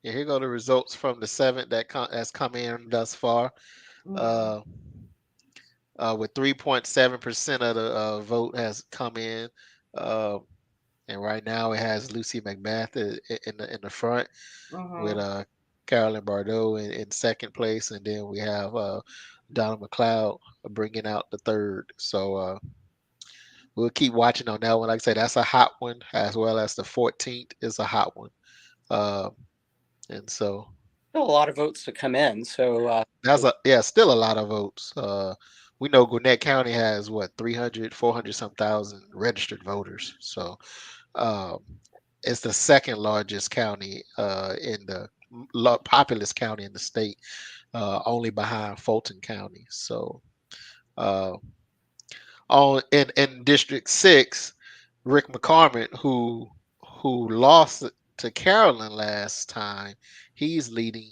yeah, here go the results from the seventh that's come in thus far. Mm-hmm. Uh, with 3.7% of the vote has come in. Uh, and right now it has Lucy McBath in the front with Mm-hmm. Carolyn Bordeaux in second place, and then we have Donald McLeod bringing out the third. So we'll keep watching on that one. Like I said, that's a hot one, as well as the 14th is a hot one. Uh, and so Still a lot of votes to come in. So still a lot of votes. We know Gwinnett County has what 300, 400 some thousand registered voters. So um, it's the second largest county in the populous county in the state, only behind Fulton County. So uh, in District 6, Rick McCormick, who lost to Carolyn last time, he's leading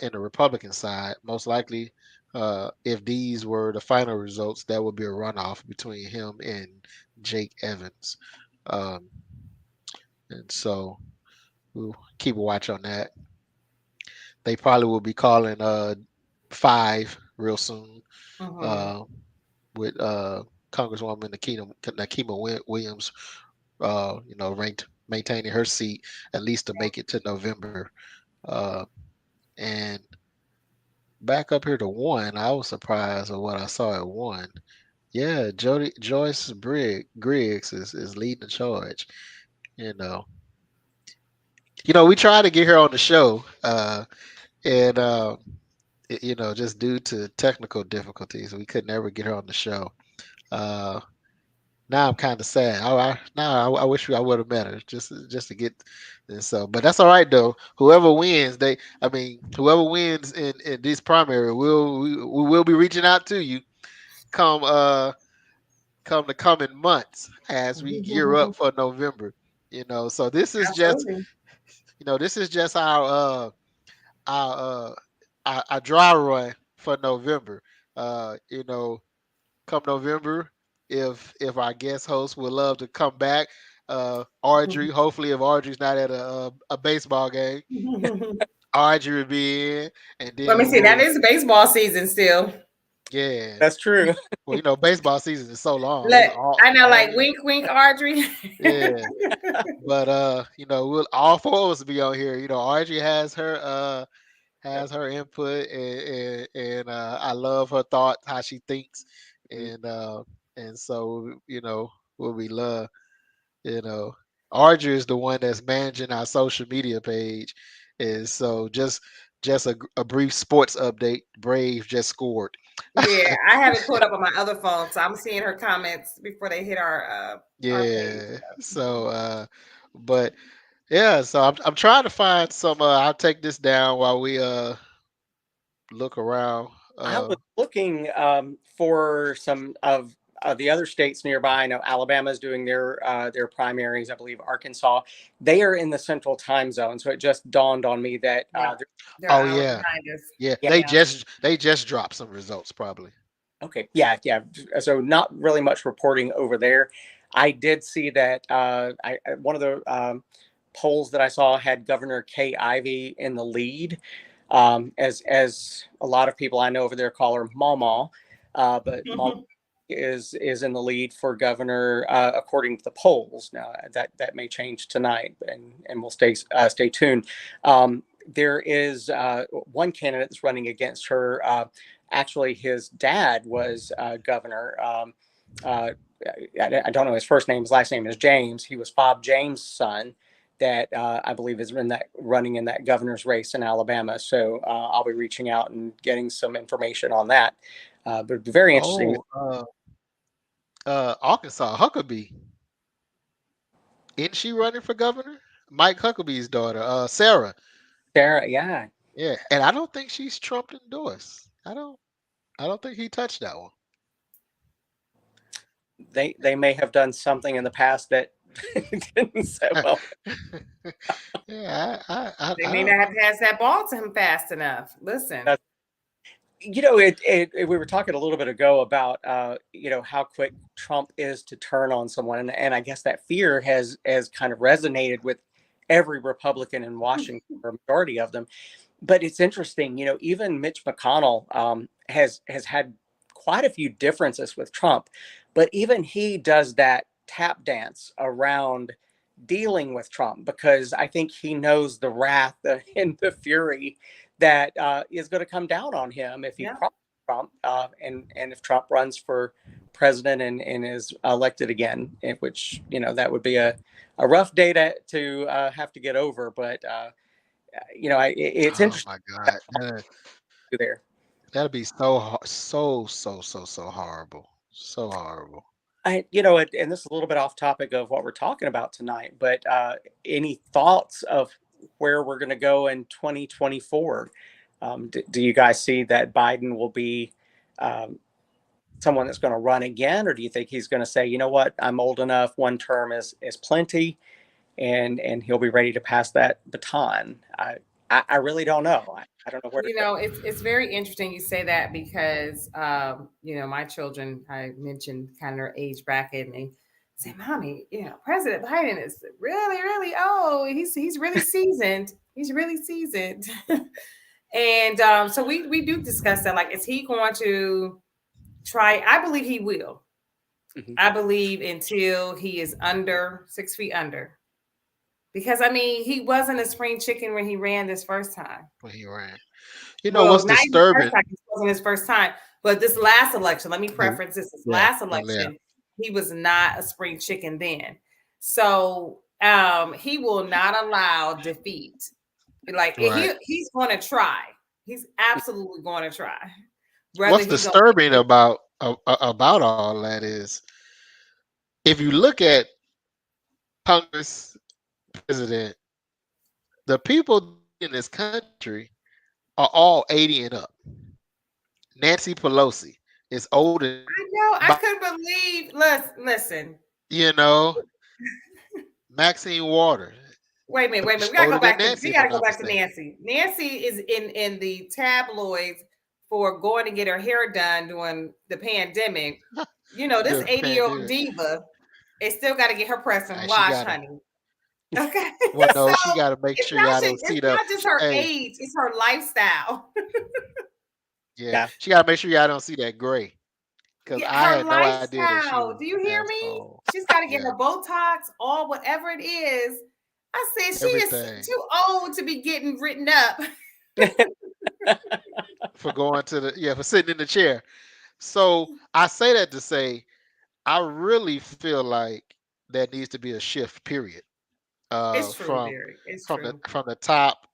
in the Republican side. Most likely, if these were the final results, that would be a runoff between him and Jake Evans. Um, and so we'll keep a watch on that. They probably will be calling 5 real soon Mm-hmm. uh, with Congresswoman Nakima Williams, ranked maintaining her seat at least to make it to November. Uh, and back up here to 1, I was surprised at what I saw at 1. Yeah, Joyce Griggs is leading the charge. You know, we tried to get her on the show, and just due to technical difficulties, we could never get her on the show. Uh, now I'm kind of sad. I wish I would have met her just to get this. So, but that's all right though. Whoever wins, whoever wins in this primary, we will be reaching out to you come come the coming months as we gear up for November. So this is just Absolutely. this is just our our dry run for November. Come November, if our guest host would love to come back, Audrey. Hopefully, if Audrey's not at a baseball game, Audrey will be in, and Let me then see. That is baseball season still. yeah. That's true. Well, baseball season is so long. It's Look, I know, like year. wink, Audrey. Yeah. But we'll all four of us be on here. Audrey has her input, and I love her thoughts, how she thinks, and so what we love, you know, Audrey is the one that's managing our social media page, and so just a brief sports update. Braves just scored. Yeah, I have it pulled up on my other phone, so I'm seeing her comments before they hit our page. Yeah. So but yeah, so I'm trying to find some. I'll take this down while we look around. I was looking for some of the other states nearby. I know Alabama's doing their primaries. I believe Arkansas. They are in the central time zone, so it just dawned on me that They're Oh hours yeah, behind us. yeah. Yeah. They just dropped some results probably. okay, yeah. So not really much reporting over there. I did see that one of the polls that I saw had Governor Kay Ivey in the lead. As a lot of people I know over there call her Mama, but Mama is in the lead for governor according to the polls. Now that may change tonight, and we'll stay tuned. There is one candidate that's running against her. Actually, his dad was governor. I don't know his first name. His last name is James. He was Fob James' son. That I believe is running in that governor's race in Alabama. So I'll be reaching out and getting some information on that. But it'd be very interesting. Arkansas Huckabee, isn't she running for governor? Mike Huckabee's daughter, Sarah. Sarah, yeah. Yeah, and I don't think she's Trump endorsed. I don't think he touched that one. They may have done something in the past that didn't set well. Yeah, They may not have passed that ball to him fast enough. Listen. We were talking a little bit ago about how quick Trump is to turn on someone, and I guess that fear has kind of resonated with every Republican in Washington, or a majority of them. But it's interesting, even Mitch McConnell has had quite a few differences with Trump, but even he does that tap dance around dealing with Trump, because I think he knows the wrath and the fury that is going to come down on him if he crosses Trump, and if Trump runs for president and is elected again, which that would be a rough day to have to get over. But it's interesting. Oh my God, there. That'd be so horrible, so horrible. And this is a little bit off topic of what we're talking about tonight, but any thoughts of where we're going to go in 2024? Do you guys see that Biden will be someone that's going to run again, or do you think he's going to say, you know what, I'm old enough, one term is plenty, and he'll be ready to pass that baton? I really don't know. I don't know where to go. It's very interesting you say that, because my children, I mentioned kind of their age bracket, and they say, Mommy, President Biden is really, really old. He's really seasoned. He's really seasoned. And so we do discuss that. Like, is he going to try? I believe he will. Mm-hmm. I believe until he is under 6 feet under. Because he wasn't a spring chicken when he ran this first time. When he ran, what's disturbing? It wasn't his first time, but this last election. Let me preference this. Last election, he was not a spring chicken then. So he will not allow defeat. Like he's going to try. He's absolutely going to try. What's disturbing about all that is if you look at Congress, president, the people in this country are all 80 and up. Nancy Pelosi is older, I know. I couldn't believe. Listen. you know, Maxine Waters. Wait a minute. We She's gotta older go than back to. Nancy, We if I'm gotta go not back to mistaken. Nancy. Nancy is in the tabloids for going to get her hair done during the pandemic. You know, this The 80-year-old pandemic. diva is still got to get her press and She wash, gotta. honey. Okay. Well, So no, she gotta make sure y'all don't see it's the. not just her Hey, age, it's her lifestyle. yeah, Yeah. she gotta make sure y'all don't see that gray. Because Yeah, I her had no idea that she lifestyle. was Do you hear as me? old. She's got to get Yeah, her Botox, all whatever it is. I said she is everything too old to be getting written up. for going to the for sitting in the chair. So I say that to say I really feel like there needs to be a shift. Period. It's true, From Derek. It's from the true. from the top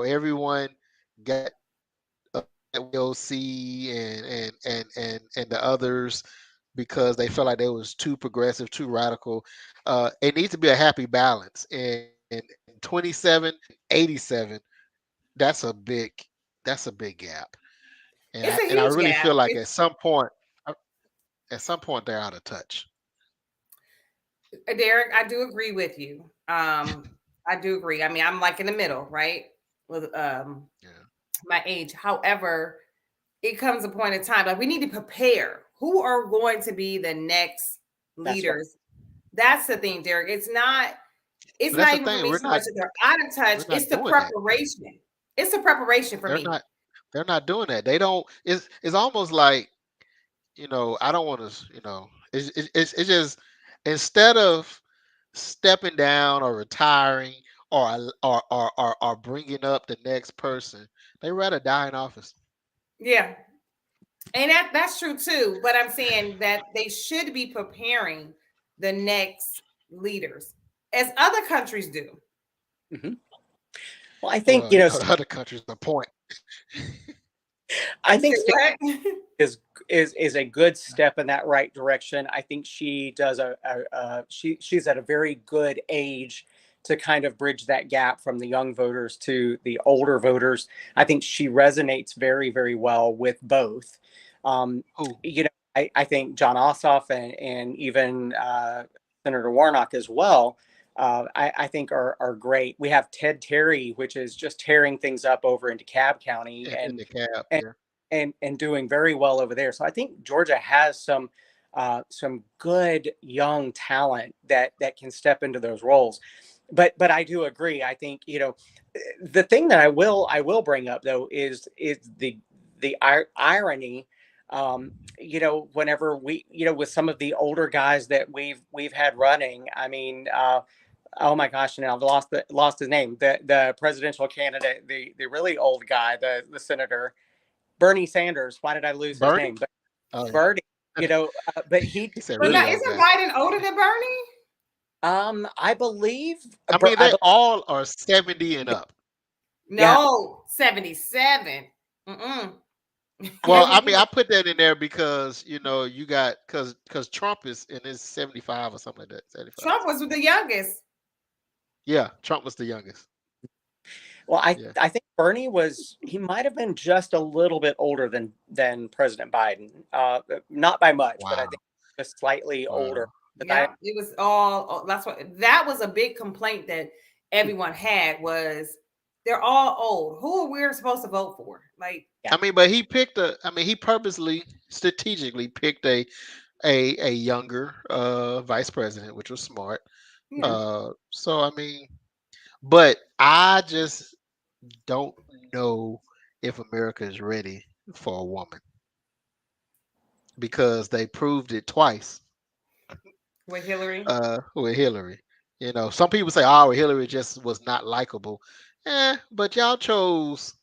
everyone got LC and the others because they felt like they was too progressive, too radical. It needs to be a happy balance. And 27, 87, that's a big gap. And It's I a and I huge really gap. feel like It's at some point they're out of touch. Derek, I do agree with you. I do agree. I mean, I'm like in the middle, right? With Yeah. my age. However, it comes a point in time like we need to prepare who are going to be the next That's right. leaders. That's the thing, Derek. It's But that's not the even for thing. me so much that they're out of touch. We're It's not the doing that. preparation. It's the preparation for They're me. not they're not doing that. They don't it's almost like, I don't want to, it's just instead of stepping down or retiring or bringing up the next person, they rather die in office. Yeah. And that's true too. But I'm saying that they should be preparing the next leaders as other countries do. Mhm. Well, I think Well, other countries the point. I You think say Sarah what? is a good step in that right direction. I think she does she's at a very good age to kind of bridge that gap from the young voters to the older voters. I think she resonates very, very well with both. Who? I think John Ossoff and even Senator Warnock as well. I think are great. We have Ted Terry, which is just tearing things up over into DeKalb County, In the cab, and yeah. and doing very well over there. So I think Georgia has some good young talent that can step into those roles. But I do agree. I think the thing that I will bring up though is the irony. Whenever we with some of the older guys that we've had running. I mean. Oh my gosh! Now I've lost his name. The presidential candidate, the really old guy, the senator. Bernie Sanders. Why did I lose his Bernie? name? But Oh yeah. Bernie, but he, He said But really now, old isn't guy. Biden older than Bernie? I believe, I mean, they all are 70 and up. yeah, No, 77. Mm-mm. Well, Maybe I you mean, I put that in there because you got because Trump is in his 75 or something like that. 75. Trump was the youngest. Yeah, Trump was the youngest. well, Yeah. I think Bernie he might have been just a little bit older than President Biden, not by much, but I Wow. think just slightly older. Wow. But I Yeah, it was all. That's what that was a big complaint that everyone had was they're all old. Who are we supposed to vote for? Like, Yeah. I mean, but he purposely, strategically picked a younger vice president, which was smart. yeah, So I mean, but I just don't know if America is ready for a woman because they proved it twice with Hillary. with Hillary. Some people say, "Oh, Hillary just was not likable." But y'all chose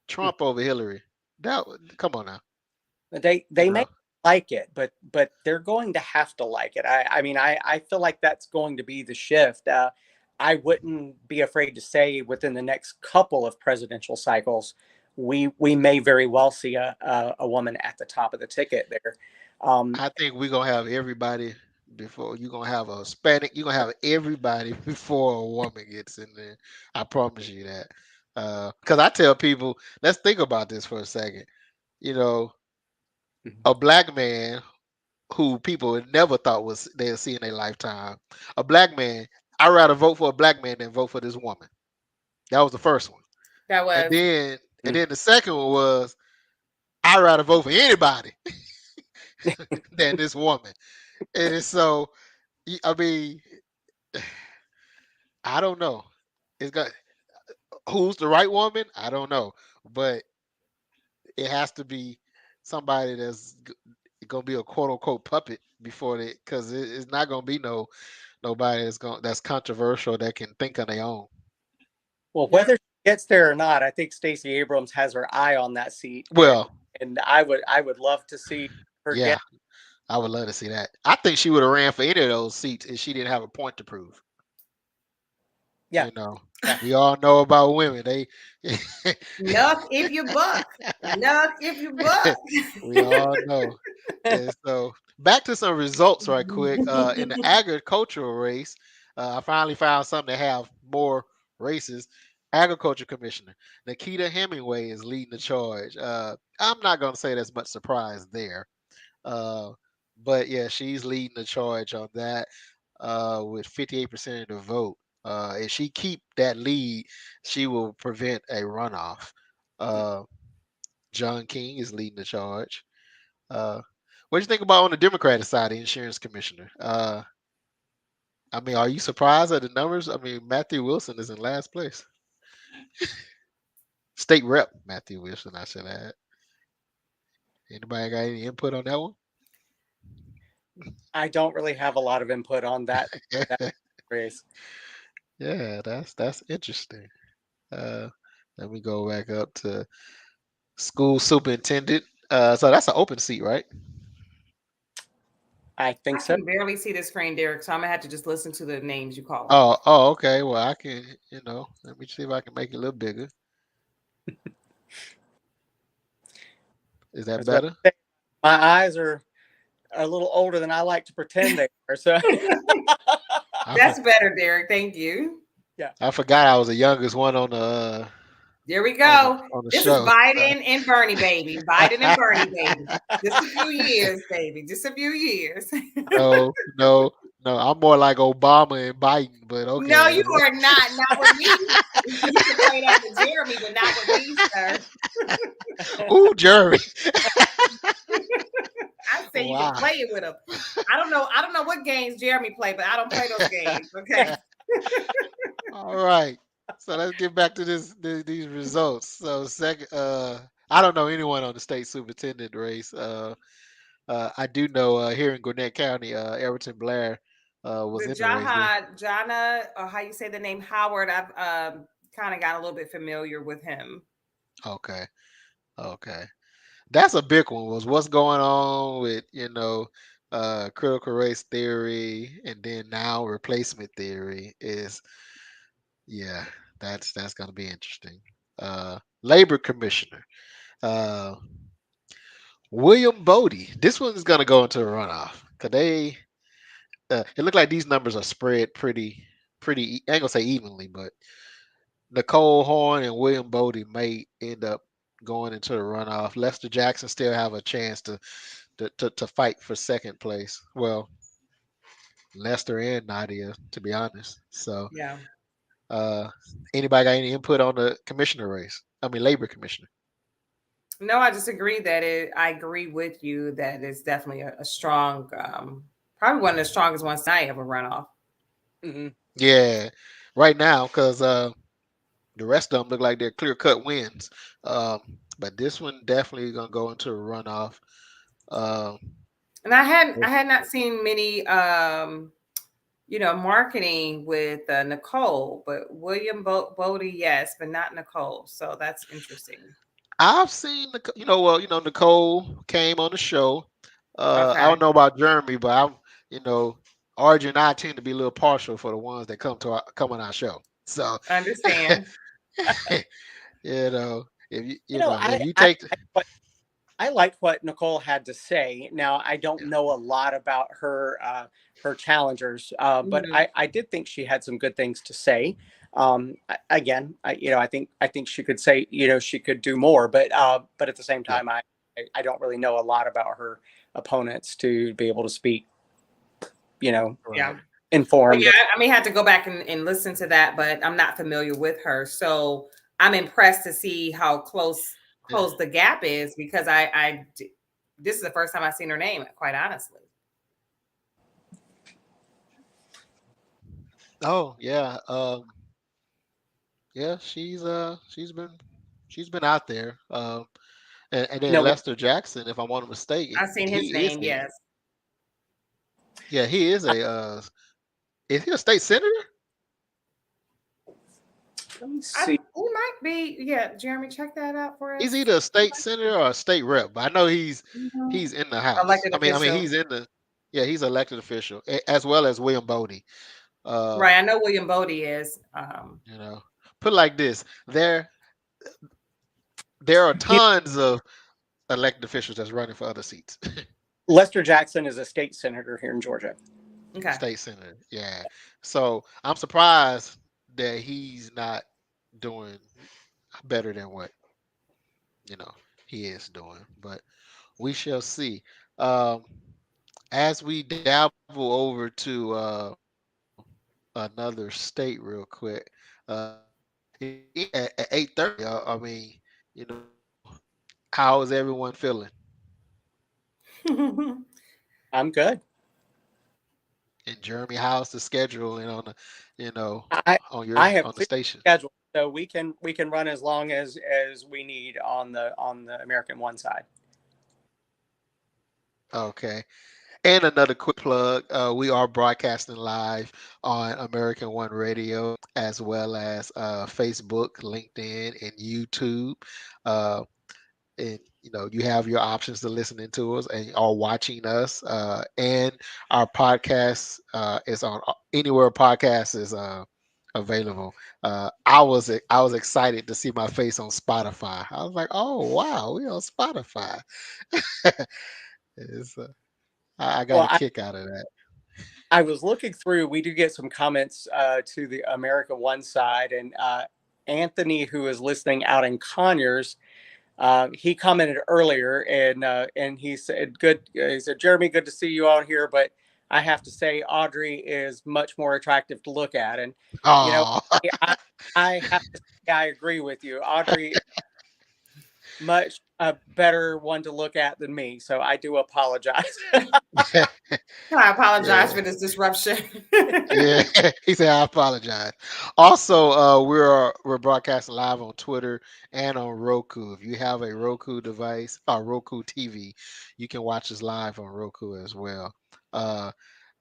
Trump over Hillary. Come on now, They you may know. like it, but they're going to have to like it. I mean, I feel like that's going to be the shift. I wouldn't be afraid to say within the next couple of presidential cycles, we may very well see a woman at the top of the ticket there. I think we're gonna have everybody before you're gonna have a Hispanic. You're gonna have everybody before a woman gets in there. I promise you that. Because I tell people, let's think about this for a second. You know, Mhm. a black man who people would never thought was they'll see in their lifetime. A black man. I'd rather vote for a black man than vote for this woman. That was the first one. That And was then the second one was I'd rather vote for anybody than this woman. And so I mean, I don't know. It's got who's the right woman? I don't know, but it has to be somebody that's gonna be a quote unquote puppet before they, because it's not gonna be nobody that's controversial that can think on their own. Well, whether she gets there or not, I think Stacey Abrams has her eye on that seat. Well, and I would love to see her yeah, get. I would love to see that. I think she would have ran for any of those seats if she didn't have a point to prove. Yeah. You know, Yeah. we all know about women. They Nuck if you buck. Nuck if you buck. we all know. And so back to some results right quick. In the agricultural race, I finally found something to have more races. Agriculture Commissioner Nikita Hemingway is leading the charge. I'm not going to say there's much surprise there, uh, but yeah, she's leading the charge on that with 58% of the vote. If she keep that lead, she will prevent a runoff. Uh, John King is leading the charge. What do you think about on the Democratic side, the insurance commissioner? I mean, are you surprised at the numbers? I mean, Matthew Wilson is in last place. State rep Matthew Wilson, I should add. Anybody got any input on that one? I don't really have a lot of input on that race. Yeah, that's interesting. Uh, Let me go back up to school superintendent. So that's an open seat, right? I I think so. can barely see the screen, Derek, so I'm gonna have to just listen to the names you call. Okay. Well, I can, let me see if I can make it a little bigger. Is that I was about better? to say, my eyes are a little older than I like to pretend they are. So That's better, Derek. Thank you. I forgot I was the youngest one on the There we go. on the This show. is Biden and Bernie, baby. Biden and Bernie, baby. Just a few years, baby. Just a few years. No. I'm more like Obama and Biden, but okay. No, you are not. Not with me. You can play that with Jeremy, but not with me, sir. Ooh, Jeremy. I say you Wow. can play it with him. I don't know what games Jeremy play, but I don't play those games. Okay. All right. So let's get back to these results. So second, I don't know anyone on the state superintendent race. I do know here in Gwinnett County, Everton Blair was The in the race. Jana, or how you say the name Howard, I've kind of got a little bit familiar with him. Okay. That's a big one. Was what's going on with critical race theory, and then now replacement theory is that's going to be interesting. Labor commissioner William Bodie. This one is going to go into a runoff because it looked like these numbers are spread pretty. I ain't gonna say evenly, but Nicole Horn and William Bodie may end up going into the runoff. Lester Jackson still have a chance to fight for second place. Well, Lester and Nadia, to be honest. So, Yeah. Anybody got any input on the commissioner race? I mean, labor commissioner. No, I just agree I agree with you that it's definitely a strong, probably one of the strongest ones tonight of a runoff. Mm-hmm. Yeah, right now because the rest of them look like they're clear cut wins. But this one definitely gonna go into a runoff. And I had not seen many marketing with Nicole, but William Bodie, yes, but not Nicole. So that's interesting. I've seen Nicole came on the show. Okay. I don't know about Jeremy, but Arjun and I tend to be a little partial for the ones that come on our show. So I understand. if you I I liked what Nicole had to say. Now, I don't Yeah. know a lot about her challengers, but Mhm. I did think she had some good things to say. Again, I think she could say, she could do more, but at the same Yeah. time, I don't really know a lot about her opponents to be able to speak, Right. Yeah. informed. Yeah, I may have to go back and listen to that, but I'm not familiar with her. So I'm impressed to see how Yeah. close the gap is because this is the first time I've seen her name, quite honestly. Oh yeah. Yeah. She's been out there. And then No, Lester Jackson, if I'm not mistaken, I've seen his he is name, a yes. yeah, he is a is he a state senator? let me see. He might be, yeah, Jeremy, check that out for He's us. either a state senator or a state rep, but I know Mhm. he's in the House. Elected I mean official. he's in the yeah, he's elected official as well as William Bodie. Right. Um, I know William Bodie is. you know, put it like this: there are You tons of elected officials that's running for other seats. Lester Jackson is a state senator here in Georgia. Okay. State senator, yeah. So I'm surprised that he's not doing better than what you know he is doing, but we shall see. Um, as we dabble over to another state real quick, uh, at 8:30. I mean, you know, how is everyone feeling I'm good. in Jeremy? How's the schedule and on the, you know, I on I your have on the clear station? schedule, so we can run as long as we need on the American One side. Okay. And another quick plug, we are broadcasting live on American One Radio as well as Facebook, LinkedIn, and YouTube. Uh, and you have your options to listening to us and are watching us. And our podcast is on anywhere podcast is available. I was excited to see my face on Spotify. I was like, oh wow, we on Spotify. It's, I got Well, a kick out of that. I was looking through. We do get some comments to the America One side, and Anthony, who is listening out in Conyers, he commented earlier, and he said, "Good." He said, "Jeremy, good to see you out here, but I have to say, Audrey is much more attractive to look at." And you know, Oh, I, I have to say, I agree with you. Audrey much a better one to look at than me, so I do apologize. I apologize yeah. for this disruption. Yeah, he said I apologize. Also, we're broadcasting live on Twitter and on Roku. If you have a Roku device or Roku TV, you can watch us live on Roku as well. Uh,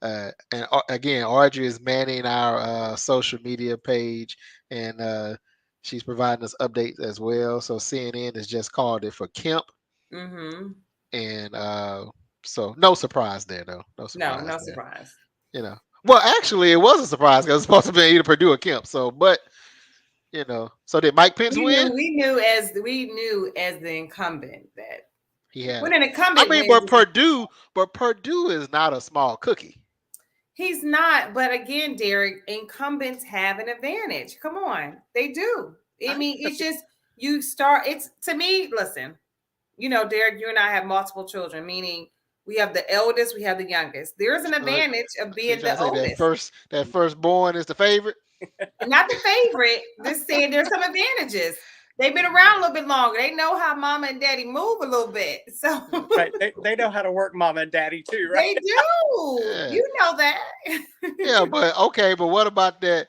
and again, Audrey is manning our social media page, and she's providing us updates as well. So CNN has just called it for Kemp, Mm-hmm. and so no surprise there, though. No No, surprise no there. surprise. Well, actually, it was a surprise because it's supposed to be either Purdue or Kemp. So, but so did Mike Pence win? We knew as the incumbent that He had when it. an I incumbent mean, wins, but Purdue is not a small cookie. he's not. But again, Derek, incumbents have an advantage. Come on, they do. I mean, it's just you start. It's to me. Listen, Derek, you and I have multiple children, meaning we have the eldest, we have the youngest. There's an So advantage of so you being trying the to say oldest. that firstborn is the favorite? Not the favorite. Just saying there's some advantages. They've been around a little bit longer. They know how mama and daddy move a little bit. So Right? They know how to work mom and daddy too, right? they do. Yeah. You know that. Yeah, but okay, but what about that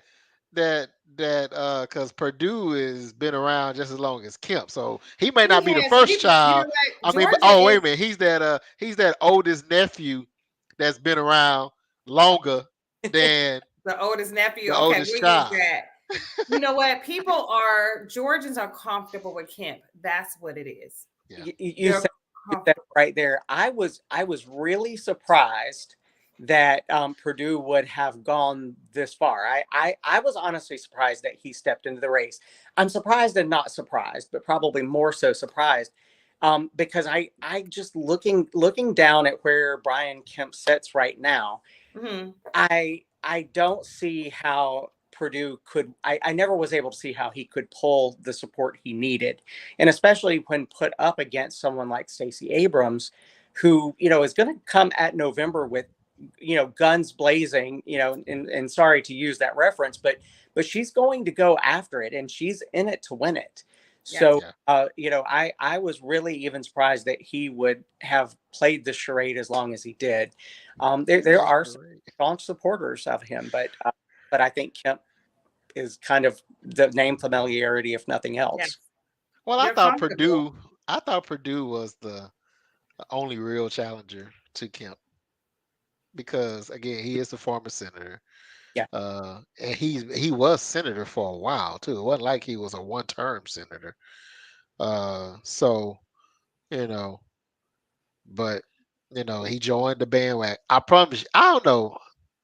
because Purdue has been around just as long as Kemp, so he may not be He the has first child. what? I mean, but Georgia wait is a minute, he's that oldest nephew that's been around longer than the oldest nephew. the Okay, oldest we'll use child. that. You know what? Georgians are comfortable with Kemp. That's what it is. Yeah. You They're said that comfortable. right there. I was really surprised that Purdue would have gone this far. I was honestly surprised that he stepped into the race. I'm surprised and not surprised, but probably more so surprised Because I just looking down at where Brian Kemp sits right now, Mhm. I don't see how Purdue could. I never was able to see how he could pull the support he needed, and especially when put up against someone like Stacey Abrams, who is going to come at November with guns blazing. And sorry to use that reference, but she's going to go after it, and she's in it to win it. Yes. So, Yeah. I was really even surprised that he would have played the charade as long as he did. There are some Great. staunch supporters of him, but I think Kemp is kind of the name familiarity, if nothing Yes. else. Well, They're comfortable. I thought Purdue was the only real challenger to Kemp because again, he is a former senator. Yeah. And he was senator for a while too. It wasn't like he was a one-term senator. So you know, but he joined the bandwagon. I promise you, I don't know.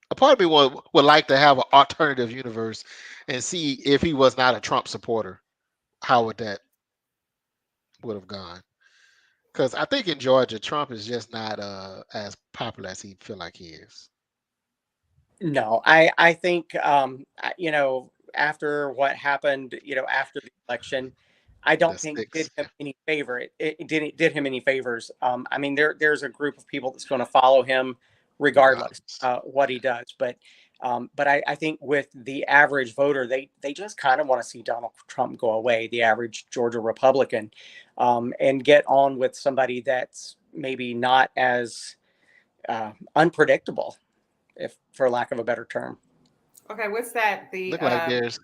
A part of me would like to have an alternative universe and see if he was not a Trump supporter, how would that would have gone? Because I think in Georgia, Trump is just not as popular as he feel like he is. No, I think after what happened, after the election, I The don't think did sticks, him yeah. any favor. It did him any favors. I mean, there's a group of people that's going to follow him regardless Regardless. what he does. But I think with the average voter, they just kind of want to see Donald Trump go away, the average Georgia Republican, and get on with somebody that's maybe not as unpredictable, if for lack of a better term. Okay, what's that? The Look like there's,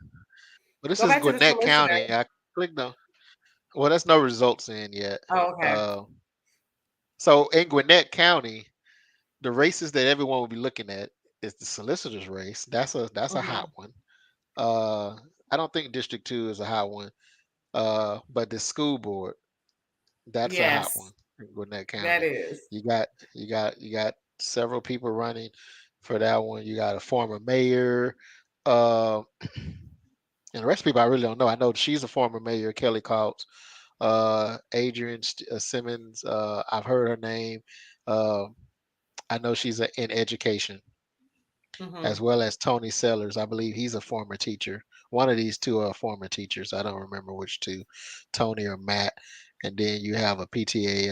but this go is back to the Gwinnett solicitor. County. I clicked on. Well, there's no results in yet. Oh, okay. Uh, so in Gwinnett County, the races that everyone will be looking at is the solicitor's race. That's a hot Mhm. one. I don't think District 2 is a hot one. But the school board, that's a hot one Yes, in Gwinnett that County. is. You got several people running for that one. You got a former mayor, uh, and the rest of people I really don't know. I know she's a former mayor, Kelly Cox, Adrian Simmons. I've heard her name. Uh, I know she's in education, as Mhm. well as Tony Sellers. I believe he's a former teacher. One of these two are former teachers. I don't remember which two, Tony or Matt. And then you have a PTA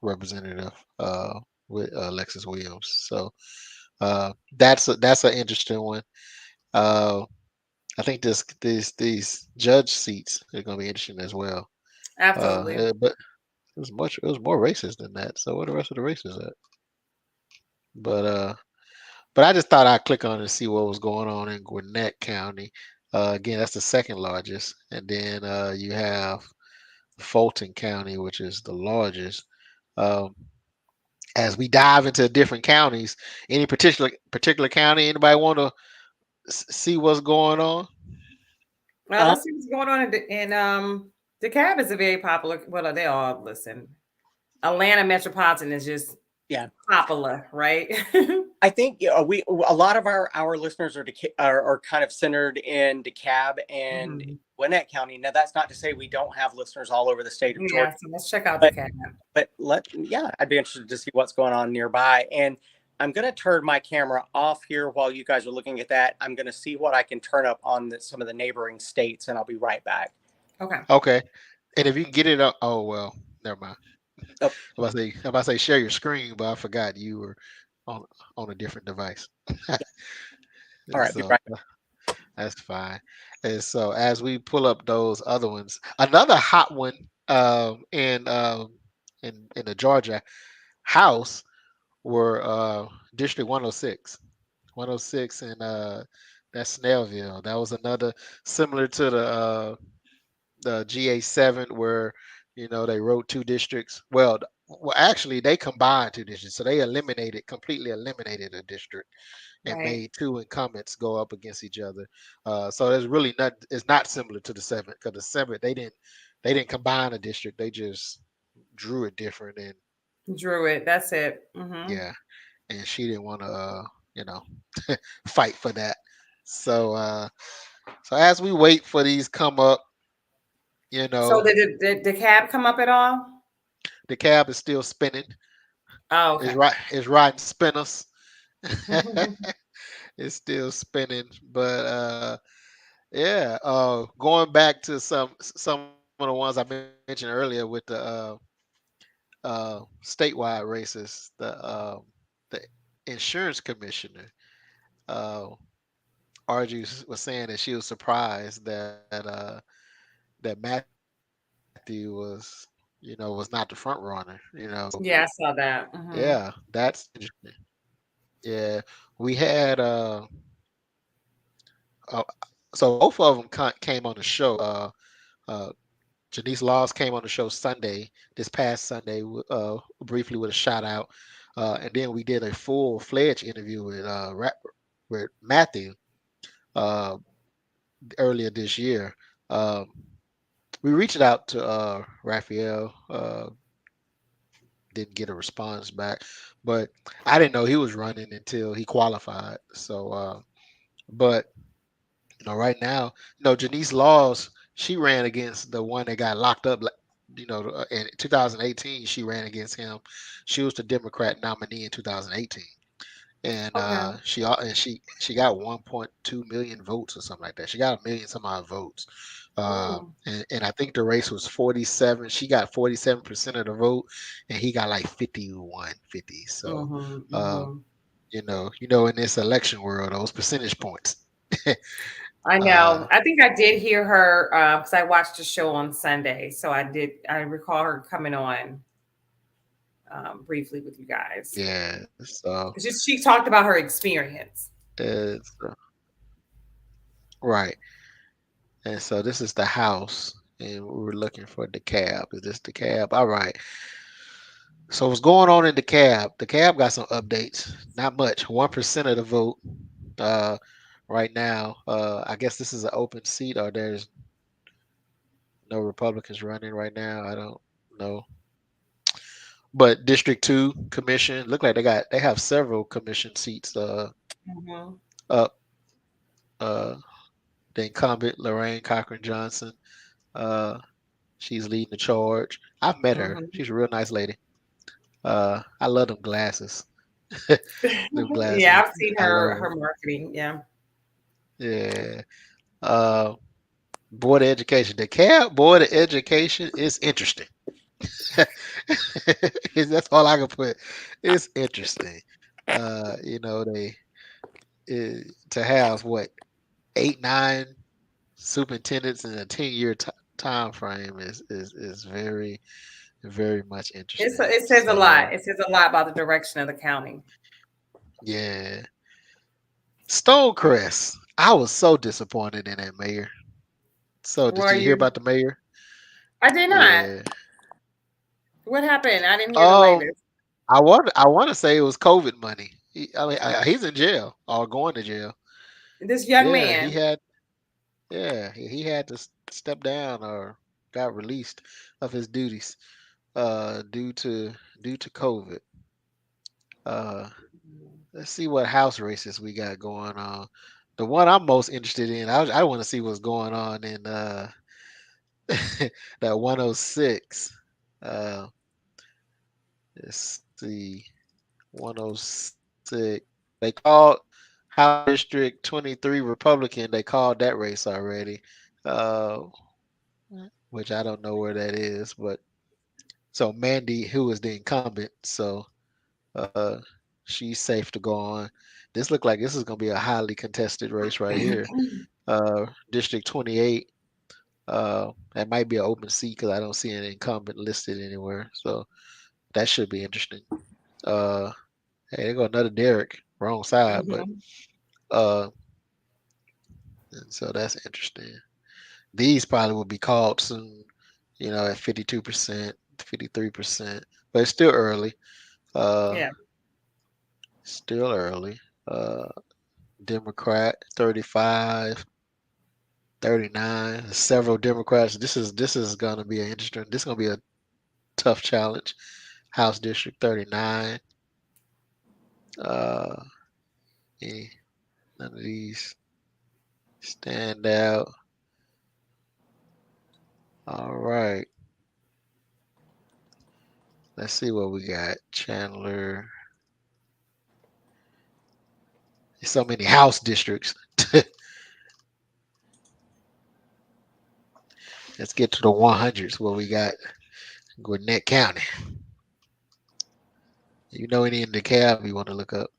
representative with Alexis Williams. So that's an interesting one. Uh, I think these judge seats are going to be interesting as well. Absolutely. But it was more races than that. So what are the rest of the races at? But But I just thought I'd click on it and see what was going on in Gwinnett County. Again, that's the second largest. And then you have Fulton County, which is the largest. Um, as we dive into different counties, any particular county, anybody want to see what's going on? Well, Um, let's see what's going on DeKalb is a very popular. Well, they all listen. Atlanta metropolitan is just yeah, popular, right? I think we a lot of our listeners are kind of centered in DeKalb and Mhm. Gwinnett County. Now, that's not to say we don't have listeners all over the state of Georgia, Yeah, so let's check out but DeKalb. I'd be interested to see what's going on nearby. And I'm going to turn my camera off here while you guys are looking at that. I'm going to see what I can turn up on some of the neighboring states, and I'll be right back. Okay. Okay. And if you can get it up, oh well, never mind. Oh, I'm about to say share your screen, but I forgot you were on a different device. all right, be So right. that's fine. And so as we pull up those other ones, another hot one in the Georgia House were District 106. 106 and that's Snellville. That was another similar to the GA7 where they wrote two districts. Well, actually they combined two districts, so they completely eliminated a district and Right. made two incumbents go up against each other. So there's really not. It's not similar to the seventh because the seventh they didn't combine a district. They just drew it different and Druid. That's it. yeah, and she didn't want to you know fight for that. So as we wait for these come up, you So know, did the cab come up at all? the cab is still spinning. Oh, It's okay. right. It's riding spinners. It's still spinning, but yeah. Going back to some of the ones I mentioned earlier with the statewide races, the insurance commissioner, uh, Arjun was saying that she was surprised that Matthew was not the front runner. So Yeah, I saw that. yeah, that's interesting. Yeah, we had uh so both of them came on the show. Uh, Janice Laws came on the show Sunday, this past Sunday, briefly with a shout out, and then we did a full fledged interview with Matthew uh, earlier this year. Um, we reached out to Raphael, didn't get a response back, but I didn't know he was running until he qualified. So, but right now, Janice Laws, she ran against the one that got locked up. In 2018, she ran against him. She was the Democrat nominee in 2018, and Okay. she got 1.2 million votes or something like that. She got a million some odd votes, Mm. and I think the race was 47. She got 47% of the vote, and he got like 51, 50. So, Mhm. uh, Mhm. in this election world, those percentage points. I uh, know. I think I did hear her because I watched the show on Sunday, so I did. I recall her coming on briefly with you guys. yeah. So She talked about her experience. it's right. And so this is the house, and we were looking for the cab. Is this the cab? All right. So what's going on in the cab? The cab got some updates. Not much. 1% of the vote uh, right now. I guess this is an open seat, or there's no Republicans running right now. I don't know. But District 2 commission look like they have several commission seats Mhm. up. Uh, the incumbent Lorraine Cochran Johnson. Uh, she's leading the charge. I've met her. Mhm. She's a real nice lady. I love them glasses. Them Yeah, glasses. I've seen I love them. her marketing. Yeah. Yeah. Uh, Board of Education. The CAB Board of Education is interesting. That's all I can put. It's interesting. They to have what 8, 9 superintendents in a 10-year time frame is very, very much interesting. It says a So lot. It says a lot about the direction of the county. yeah, Stonecrest. I was so disappointed in that mayor. So did Were you hear you? about the mayor? I did not. Yeah. What happened? I didn't hear the Um, latest. I want to say it was COVID money. He's in jail or going to jail. This young Yeah, man. he had to step down or got released of his duties due to COVID. Uh, let's see what house races we got going on. The one I'm most interested in, I want to see what's going on in that 106. Uh, let's see, 106. They called House District 23 Republican. They called that race already, uh, which I don't know where that is. But so Mandy, who is the incumbent, so uh, she's safe to go on. This look like this is gonna be a highly contested race right here. District 28. That might be an open seat because I don't see an incumbent listed anywhere. So that should be interesting. Uh, hey, there go another Derek, wrong side, but Mhm. uh, and so that's interesting. These probably will be called soon, at 52%, 53%, but it's still early. Uh, Yeah. still early. Uh, Democrat 35, 39. Several Democrats. This is gonna be an interesting. This is gonna be a tough challenge. House District 39. Uh, eh, none of these stand out. All right. Let's see what we got. Chandler. There's so many House districts. Let's get to the 100s where we got Gwinnett County. You know any in DeKalb you want to look up?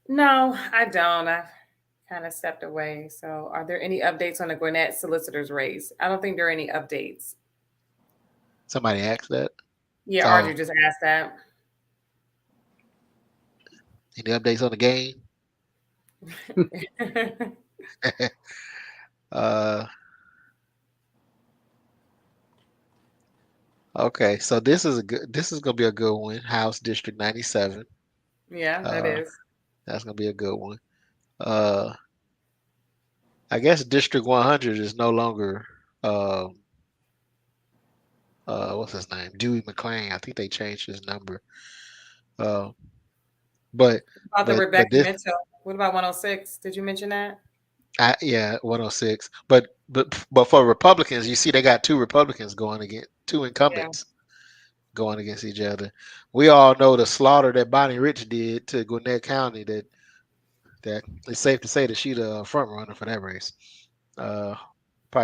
No, I don't. I kind of stepped away. So, are there any updates on the Gwinnett solicitors race? I don't think there are any updates. Somebody asked that. Yeah, Oh, Audrey just asked that. any updates on the game? uh, okay, so this is gonna be a good one. House District 97. Yeah, that Uh, is. that's gonna be a good one. I guess District 100 is no longer what's his name? Dewey McClain. I think they changed his number. Uh, but About the Rebecca this Mitchell. What about 106? Did you mention that? yeah, 106. But for Republicans, you see they got two Republicans going against two incumbents going against each other. We all know the slaughter that Bonnie Rich did to Gwinnett County. That it's safe to say that she's the front runner for that race. Probably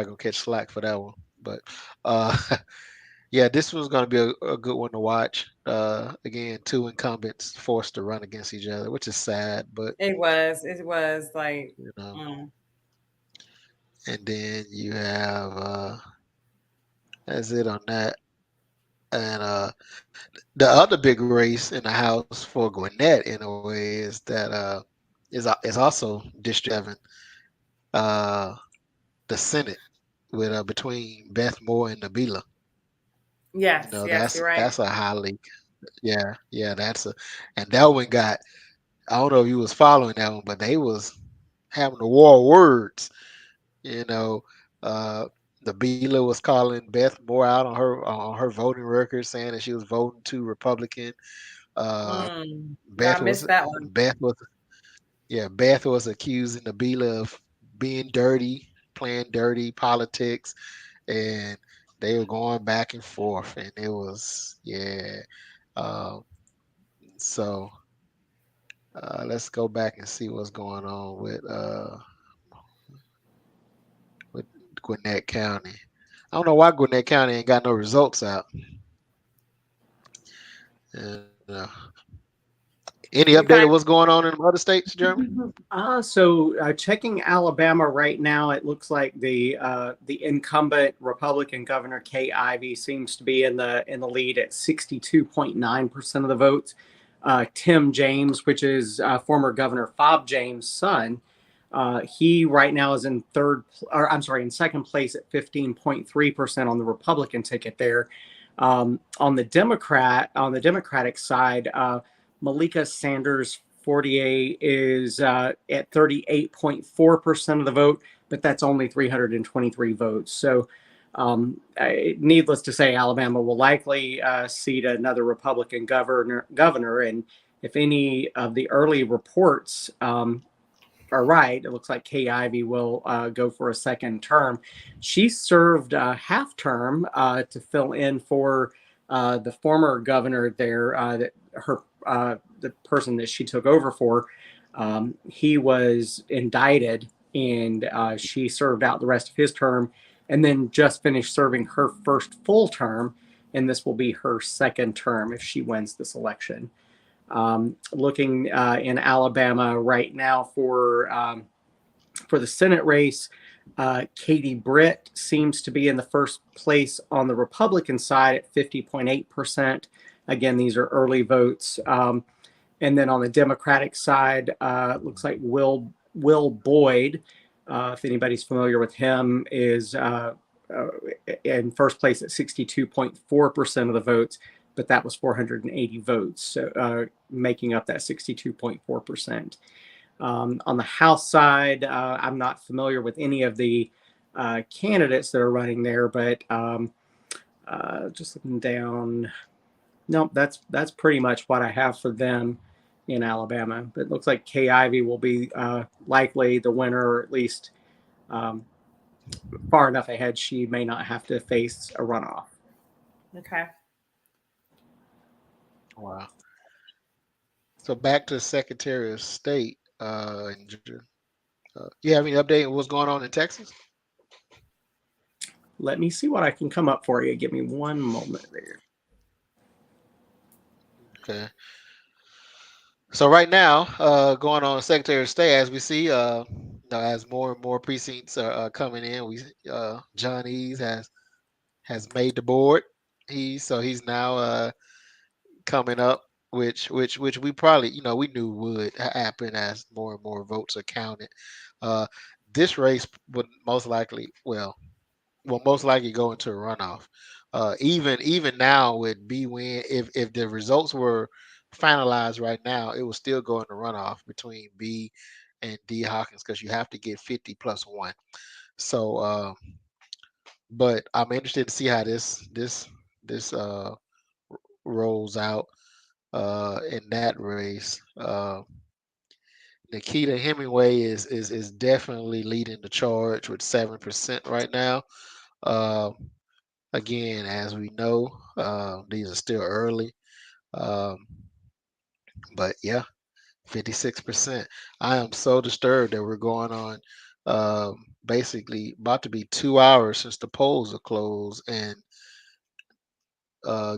gonna catch slack for that one, but yeah, this was gonna be a good one to watch. Again, two incumbents forced to run against each other, which is sad, but It was. It was like. you know. And then you have that's it on that. And the other big race in the House for Gwinnett, in a way, is that is also District 7, the Senate with between Beth Moore and Nabila. Yes, You know, yes, you're right. that's a highly, yeah, and that one got. I don't know if you was following that one, but they was having a war of words. You know, Nabila was calling Beth Moore out on her voting record, saying that she was voting too Republican. I Beth missed was that one. Beth was accusing Nabila of being dirty, playing dirty politics, and they were going back and forth, and it was so let's go back and see what's going on with Gwinnett County. I don't know why Gwinnett County ain't got no results out. And, any update of what's going on in other states, Jeremy? So checking Alabama right now, it looks like the incumbent Republican Governor Kay Ivey seems to be in the lead at 62.9% of the votes. Tim James, which is former Governor Fob James' son, he right now is in in second place at 15.3% on the Republican ticket there. On the Democratic side, Malika Sanders Fortier is at 38.4% of the vote, but that's only 323 votes. So, needless to say, Alabama will likely seat another Republican governor. And if any of the early reports are right, it looks like Kay Ivey will go for a second term. She served half term to fill in for the former governor there. The person that she took over for, he was indicted, and she served out the rest of his term, and then just finished serving her first full term, and this will be her second term if she wins this election. Looking in Alabama right now for the Senate race, Katie Britt seems to be in the first place on the Republican side at 50.8%. Again, these are early votes. And then on the Democratic side, it looks like Will Boyd, if anybody's familiar with him, is in first place at 62.4% of the votes, but that was 480 votes, so making up that 62.4%. On the House side, I'm not familiar with any of the candidates that are running there, but just looking down, no, that's pretty much what I have for them in Alabama. But it looks like Kay Ivey will be likely the winner, or at least far enough ahead she may not have to face a runoff. Okay. Wow. So back to Secretary of State in Georgia. You have any update on what's going on in Texas? Let me see what I can come up for you. Give me one moment there. Okay. So right now, going on Secretary of State, as we see, as more and more precincts are coming in, John Eves has made the board. He's now coming up, which we probably we knew would happen as more and more votes are counted. Uh, this race would most likely go into a runoff. Even now with B win, if the results were finalized right now, it will still go into runoff between B and D Hawkins because you have to get 50 plus one. So, but I'm interested to see how this rolls out in that race. Nikita Hemingway is definitely leading the charge with 7% right now. Uh, Again, as we know, these are still early, um, but yeah, 56%. I am so disturbed that we're going on basically about to be 2 hours since the polls are closed, and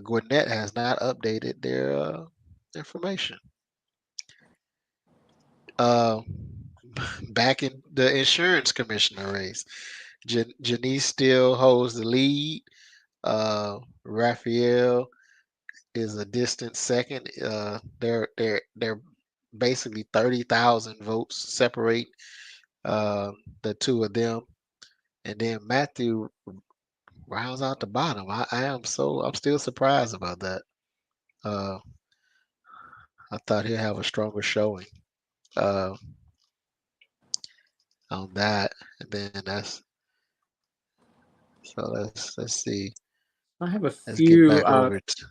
Gwinnett has not updated their information. Uh, Back in the insurance commissioner race, Janice still holds the lead. Raphael is a distant second. They're basically 30,000 votes separate the two of them, and then Matthew rounds out the bottom. I'm still surprised about that. Uh, I thought he'd have a stronger showing uh, on that, and then that's so. Let's see. I have a Let's get few. back over to.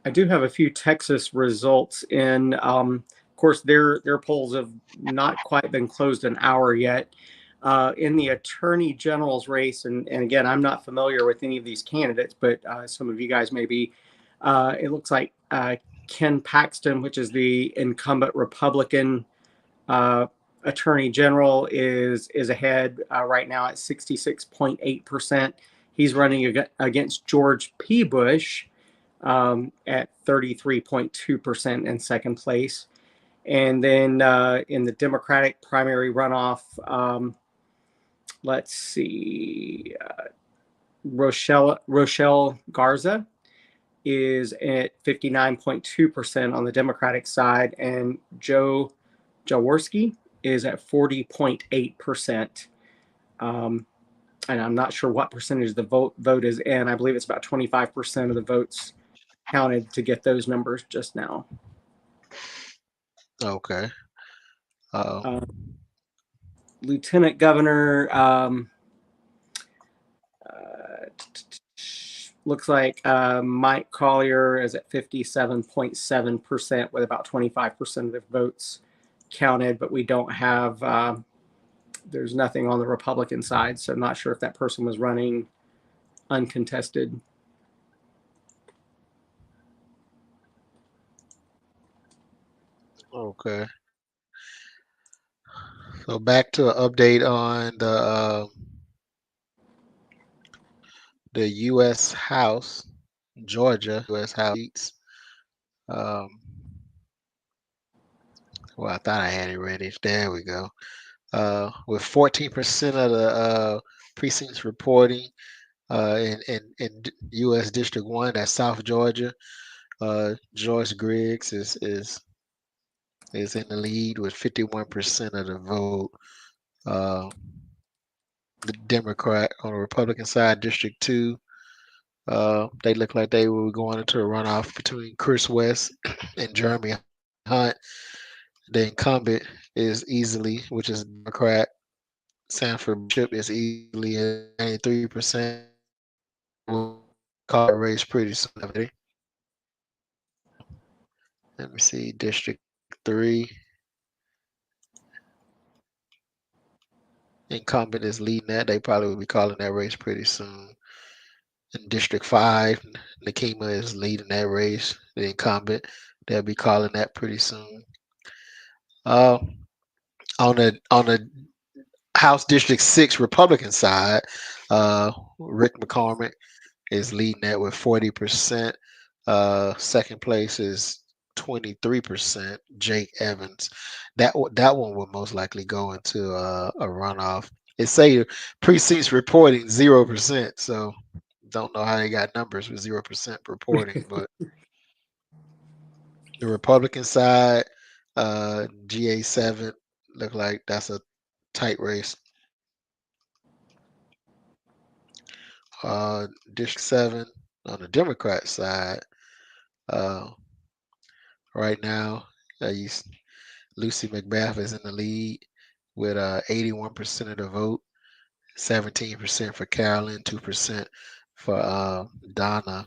I do have a few Texas results in. Of course, their polls have not quite been closed an hour yet. In the attorney general's race, and again, I'm not familiar with any of these candidates, but some of you guys may be. It looks like Ken Paxton, which is the incumbent Republican attorney general, is ahead right now at 66.8%. He's running against George P. Bush at 33.2% in second place. And then in the Democratic primary runoff, let's see, Rochelle Garza is at 59.2% on the Democratic side, and Joe Jaworski is at 40.8%. And I'm not sure what percentage the vote is in. I believe it's about 25% of the votes counted to get those numbers just now. Okay. Lieutenant Governor looks like Mike Collier is at 57.7% with about 25% of the votes counted, but we don't have, there's nothing on the Republican side, so I'm not sure if that person was running uncontested. Okay. So back to an update on the U.S. House, Georgia U.S. House seats. Um, well, I thought I had it ready. There we go. With 14% of the precincts reporting in U.S. District 1, that's South Georgia. Joyce Griggs is in the lead with 51% of the vote. The Democrat on the Republican side, District 2, they look like they were going into a runoff between Chris West and Jeremy Hunt. The incumbent is easily, which is Democrat, Sanford Bishop is easily at 93%. We'll call it race pretty soon. Let me see, District 3. Incumbent is leading that. They probably will be calling that race pretty soon. In District 5, Nakima is leading that race, the incumbent. They'll be calling that pretty soon. Uh, on the House District 6 Republican side, Rick McCormick is leading that with 40%. Second place is 23%, Jake Evans. That one will most likely go into a runoff. It say precincts reporting 0%, so don't know how they got numbers with 0% reporting, but the Republican side, GA7 look like that's a tight race. District 7 on the Democrat side, uh, right now, Lucy McBath is in the lead with 81% of the vote, 17% for Carolyn, 2% for Donna,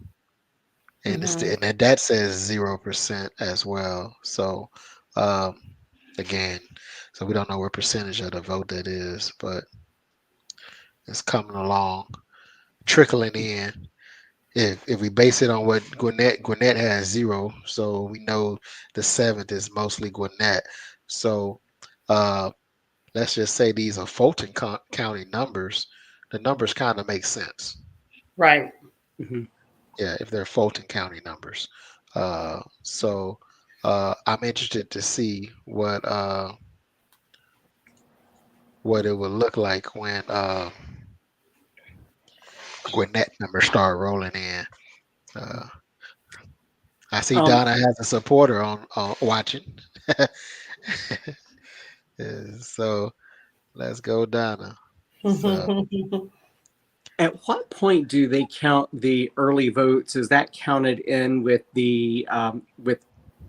and Mhm. and that says 0% as well. So um, again, so we don't know what percentage of the vote that is, but it's coming along, trickling in. If we base it on what Gwinnett has 0, so we know the 7th is mostly Gwinnett. So let's just say these are Fulton County numbers. The numbers kind of make sense. Right. Mhm. Yeah, if they're Fulton County numbers. So I'm interested to see what it will look like when Gwinnett numbers start rolling in. Uh, I see Um, Donna has a supporter on watching. So let's go, Donna. So at what point do they count the early votes? Is that counted in with the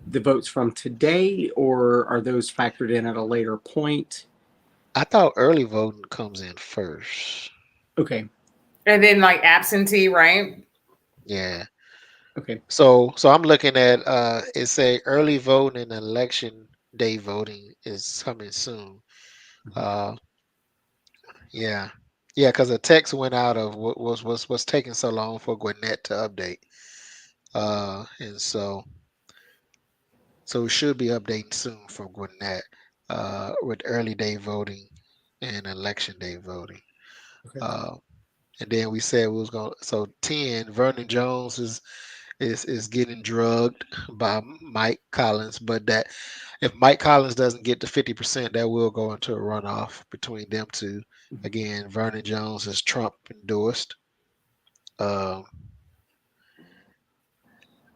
votes from today, or are those factored in at a later point? I thought early voting comes in first. Okay. And then like absentee, right? Yeah. Okay. So I'm looking at it say early voting and election day voting is coming soon. Mhm. Uh yeah. Yeah, because the text went out of what what's taking so long for Gwinnett to update. And so we should be updating soon from Gwinnett with early day voting and election day voting. Okay. Uh, and then we said we was going to, so 10, Vernon Jones is getting drugged by Mike Collins, but that if Mike Collins doesn't get to 50%, that will go into a runoff between them two. Mhm. Again, Vernon Jones is Trump endorsed. Um,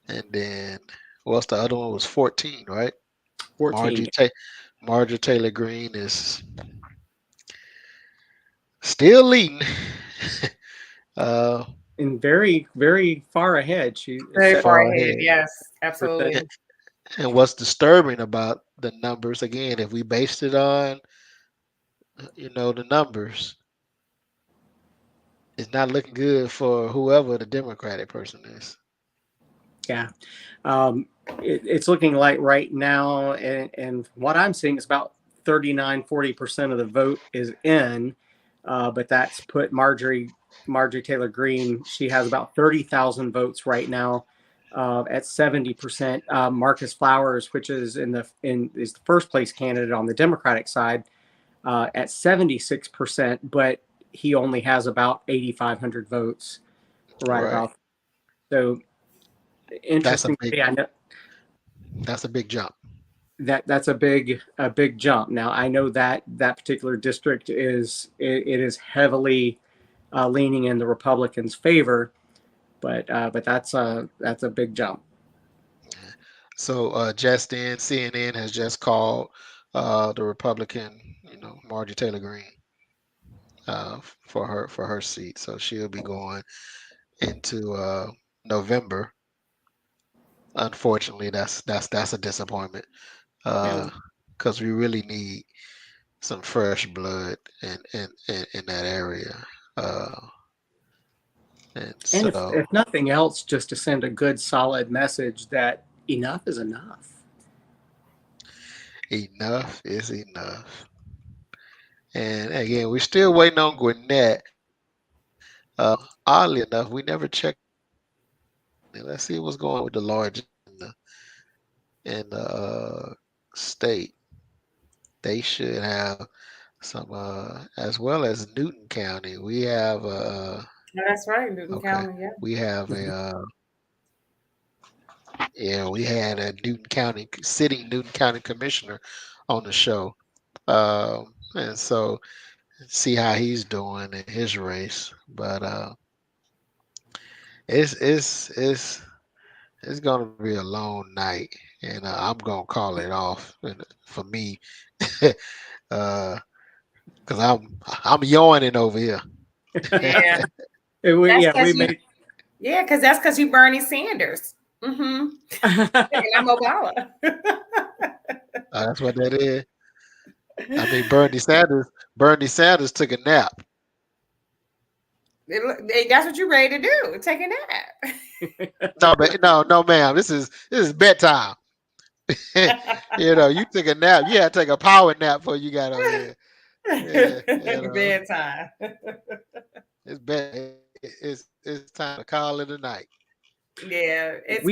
and then what's the other one was 14, right? 14. Margie Ta- Marjorie Taylor Greene is still leading. uh, And very, very far ahead. She is Very far far ahead. ahead. Yes, percent. absolutely. And what's disturbing about the numbers, again, if we based it on, the numbers, it's not looking good for whoever the Democratic person is. Yeah. It's looking like right now, and what I'm seeing is about 39-40% of the vote is in, but that's put Marjorie Taylor Greene. She has about 30,000 votes right now at 70%. Marcus Flowers, which is is the first place candidate on the Democratic side, at 76%, but he only has about 8,500 votes, right Right. about. So That's a interesting. big Yeah, I know that's a big jump. that's a big jump. Now I know that that particular district it is heavily leaning in the Republicans' favor, but that's a big jump. So just in, CNN has just called the Republican, Marjorie Taylor Greene for her seat. So she'll be going into November. Unfortunately, that's a disappointment. Yeah. Because we really need some fresh blood in that area. Uh, and And so if nothing else, just to send a good solid message that enough is enough. enough is enough. And again, we're still waiting on Gwinnett. Oddly enough, we never checked. Let's see what's going on with the large in the state. They should have some, as well as Newton County. We have No, that's right, Newton okay. County. Yeah. We have a yeah. We had a sitting Newton County commissioner on the show, and so see how he's doing in his race. But it's it's gonna be a long night, and I'm gonna call it off. And for me, because I'm yawning over here. Yeah. We, That's yeah, we 'cause you, made. yeah, because that's because you Bernie Sanders. Mm-hmm. And I'm Obama. That's what that is. I mean, Bernie Sanders took a nap. That's what you're ready to do. Take a nap. No, ma'am. This is bedtime. You took a nap. You had to take a power nap before you got over here. Yeah, Bedtime. it's bed. It's time to call it a night. Yeah, it's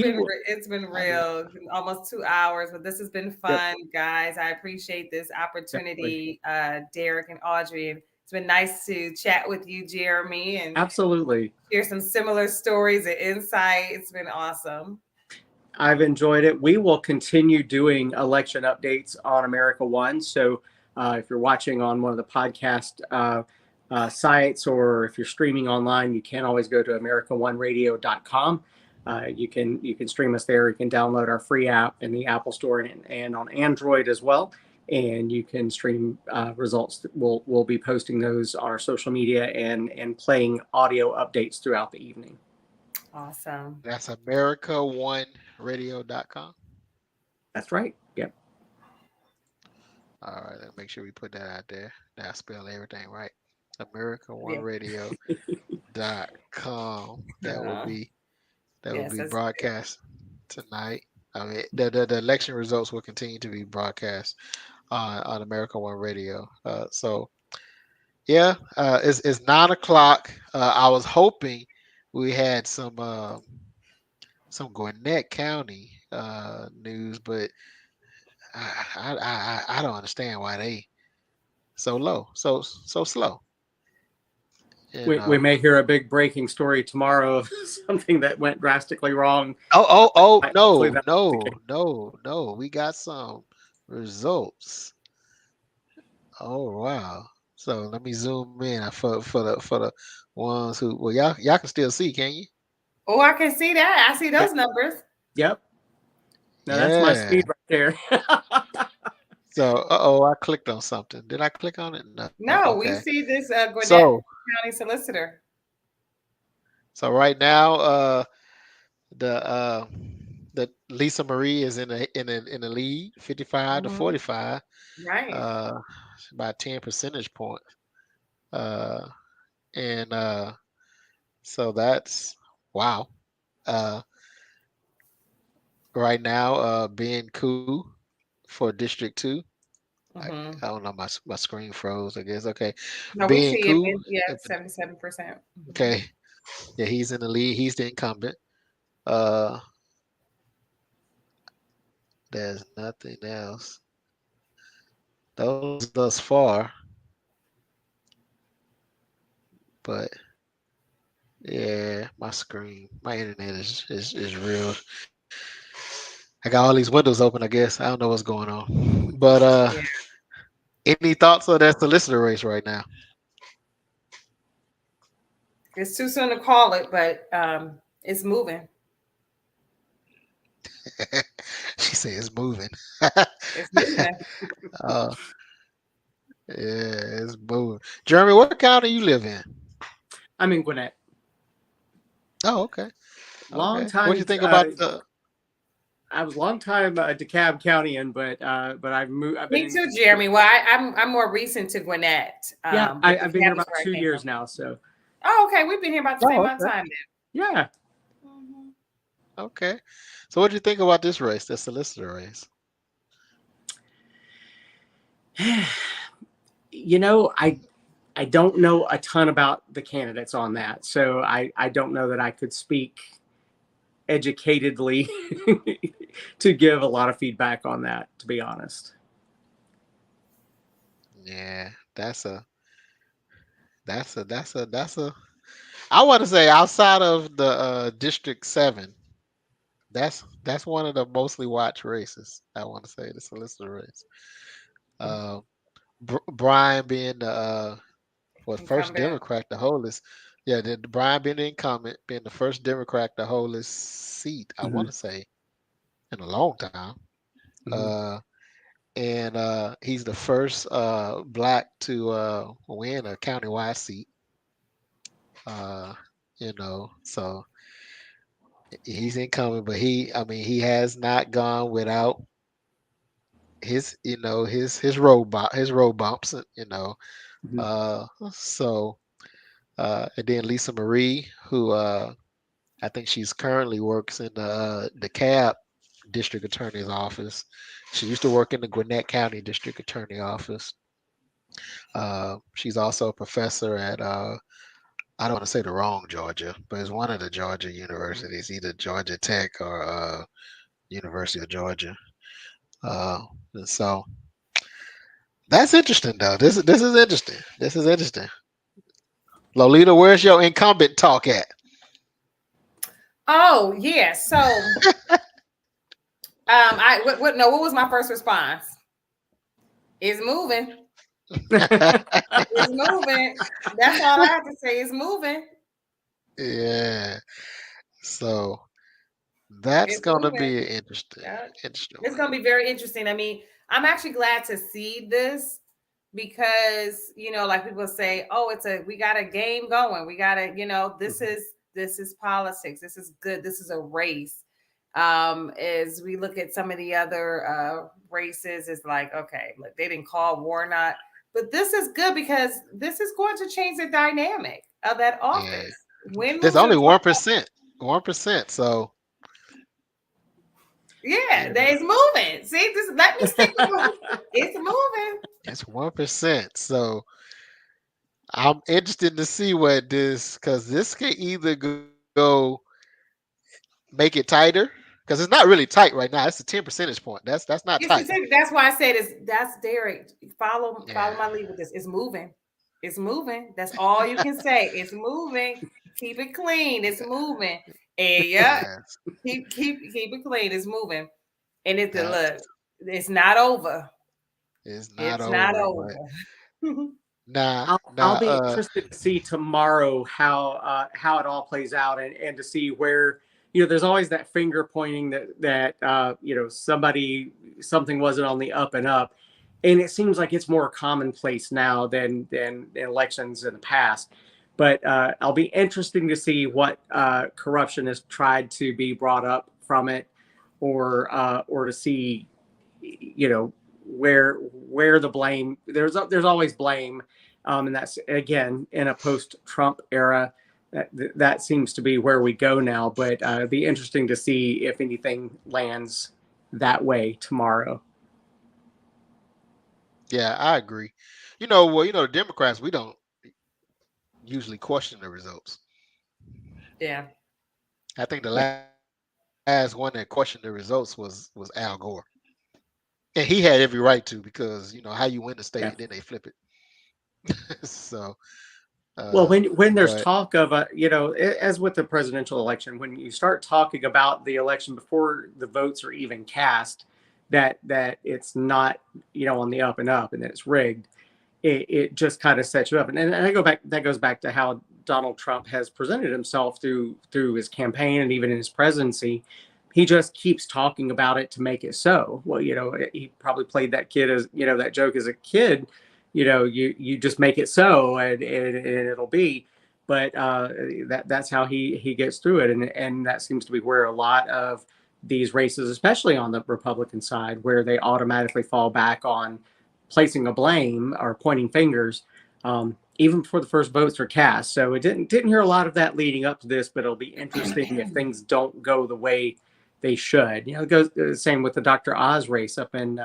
been real, almost 2 hours, but this has been fun, guys. I appreciate this opportunity, Derek and Audrey. And it's been nice to chat with you, Jeremy, and Absolutely. hear some similar stories and insight. It's been awesome. I've enjoyed it. We will continue doing election updates on America One. So if you're watching on one of the podcast sites, or if you're streaming online, you can always go to AmericaOneRadio.com. You can stream us there. You can download our free app in the Apple Store and on Android as well. And you can stream results. We'll be posting those on our social media and playing audio updates throughout the evening. Awesome. That's AmericaOneRadio.com. That's right. Yep. All right, let's make sure we put that out there. Now spell everything right. AmericaOneRadio.com. That will be broadcast tonight. I mean, the election results will continue to be broadcast on America One Radio. So yeah, it's 9 o'clock. I was hoping we had some Gwinnett County news, but I don't understand why they so low, so slow. We may hear a big breaking story tomorrow of something that went drastically wrong. No. We got some results. Oh wow. So let me zoom in for the ones who y'all can still see, can you? Oh, I can see that. I see those numbers. Yep. Now that's my speed right there. So, I clicked on something. Did I click on it? No, okay. We see this Gwinnett County solicitor. So right now, the Lisa Marie is in the lead, 55 to 45. Right. About 10 percentage points. And so that's wow. Right now, Ben Koo for District 2. I don't know, my screen froze, I guess. Okay. No, Ben we see Koo, it. Yeah, 77%. Okay. Yeah, he's in the lead. He's the incumbent. There's nothing else. Those thus far. But yeah, my internet is real. I got all these windows open, I guess. I don't know what's going on. But any thoughts on that solicitor race right now? It's too soon to call it, but it's moving. She said it's moving. It's moving. Yeah, it's moving. Jeremy, what county you live in? I'm in Gwinnett. Oh, okay. Long time. What do you think about the? I was a long time DeKalb Countyan, but I've moved. Me too, Jeremy. Well, I'm more recent to Gwinnett. I've been here about 2 years now. So. Oh, okay. We've been here about the same amount of time then. Yeah. Okay. So what do you think about this race, the solicitor race? I I don't know a ton about the candidates on that, so I don't know that I could speak educatedly to give a lot of feedback on that, to be honest. Yeah, that's a. I want to say outside of the District 7, that's one of the mostly watched races. I want to say the solicitor race. Uh, Brian being the first Incumbent. Democrat to hold this. Yeah, Brian being the incumbent, being the first Democrat to hold this seat. I want to say in a long time. Uh, and he's the first black to win a countywide seat. So he's incoming, but I mean, he has not gone without his road bumps, so and then Lisa Marie, who I think she's currently works in the DeKalb District Attorney's office. She used to work in the Gwinnett County District Attorney office. She's also a professor at I don't want to say the wrong Georgia, but it's one of the Georgia universities, either Georgia Tech or University of Georgia. And so that's interesting, though. This is interesting. This is interesting. Lolita, where's your incumbent talk at? Oh yeah. So what was my first response? It's moving. It's moving. That's all I have to say. It's moving. Yeah. So that's gonna be interesting. Interesting. It's gonna be very interesting. I mean, I'm actually glad to see this because like people say, oh, we got a game going. We got to, this is politics. This is good. This is a race. As we look at some of the other races, it's like, okay, look, they didn't call Warnock, but this is good because this is going to change the dynamic of that office. Yeah. There's only 1%. 1%. So yeah, it's moving. See, just let me stick with it. It's moving. It's 1%. So I'm interested to see what because this can either go make it tighter, because it's not really tight right now. It's a 10 percentage point. That's not tight. That's why I said that's Derek. Follow my lead with this. It's moving. It's moving. That's all you can say. It's moving. Keep it clean. It's moving. And keep it clean. It's moving. And it's not over. It's not over. I'll be interested to see tomorrow how it all plays out and to see where there's always that finger pointing that something wasn't on the up and up, and it seems like it's more commonplace now than elections in the past. But I'll be interesting to see what corruption has tried to be brought up from it, or to see where the blame. There's always blame, and that's again in a post-Trump era. That seems to be where we go now. But it'd be interesting to see if anything lands that way tomorrow. Yeah, I agree. The Democrats, we don't usually question the results. Yeah. I think the last one that questioned the results was Al Gore. And he had every right to, because how you win the state, then they flip it. So well, when there's talk of as with the presidential election, when you start talking about the election before the votes are even cast, that it's not on the up and up and that it's rigged, it just kind of sets you up. And that goes back to how Donald Trump has presented himself through his campaign and even in his presidency. He just keeps talking about it to make it so. Well, he probably played that joke as a kid. You just make it so and it'll be. But that's how he gets through it, and that seems to be where a lot of these races, especially on the Republican side, where they automatically fall back on placing a blame or pointing fingers, even before the first votes are cast. So it didn't hear a lot of that leading up to this, but it'll be interesting if things don't go the way they should. It goes the same with the Dr. Oz race up in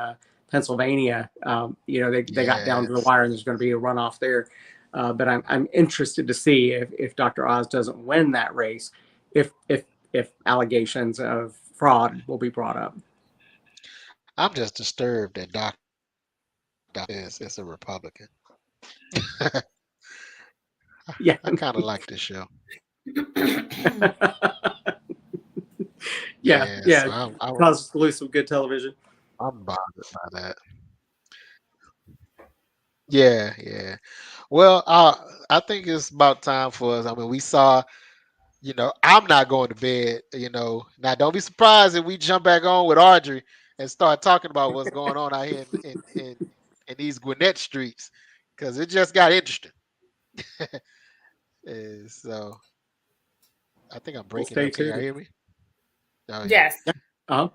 Pennsylvania. They got down to the wire, and there's going to be a runoff there. But I'm interested to see if Dr. Oz doesn't win that race, if allegations of fraud will be brought up. I'm just disturbed that Doc is a Republican. Yeah. I kind of like this show. Yeah. So Causes to lose some good television. I'm bothered by that. Yeah. Well, I think it's about time for us. I mean, we saw, I'm not going to bed, Now, don't be surprised if we jump back on with Audrey and start talking about what's going on out here in these Gwinnett streets, because it just got interesting. So I think I'm breaking stay up. Can y'all tuned. hear me? Oh, yeah. Yes. Uh-huh.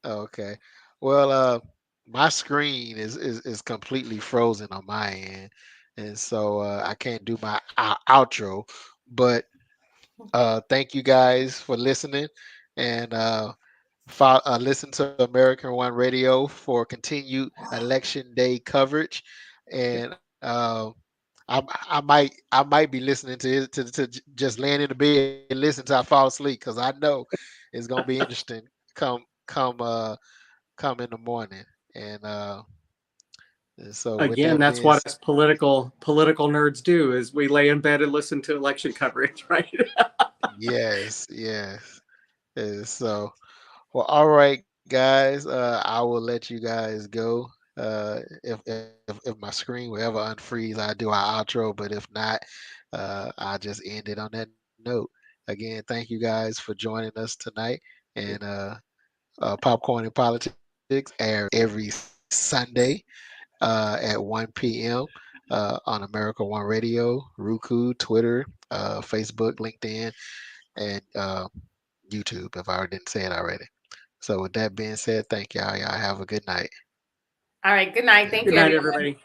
Okay. Well, my screen is completely frozen on my end, and so I can't do my outro. But thank you guys for listening, and listen to American One Radio for continued election day coverage. And I might be listening to it to just laying in the bed and listen till I fall asleep, because I know it's gonna be interesting come in the morning. And so with Again, that that's being what us political nerds do, is we lay in bed and listen to election coverage, right? yes. So, well, all right, guys. I will let you guys go. If my screen will ever unfreeze, I do our outro. But if not, I'll just end it on that note. Again, thank you guys for joining us tonight. And Popcorn and Politics airs every Sunday at 1 p.m. On America One Radio, Roku, Twitter, Facebook, LinkedIn, and YouTube, if I didn't say it already. So with that being said, thank y'all. Y'all have a good night. All right. Good night. Thank Good you, night, everyone. everybody.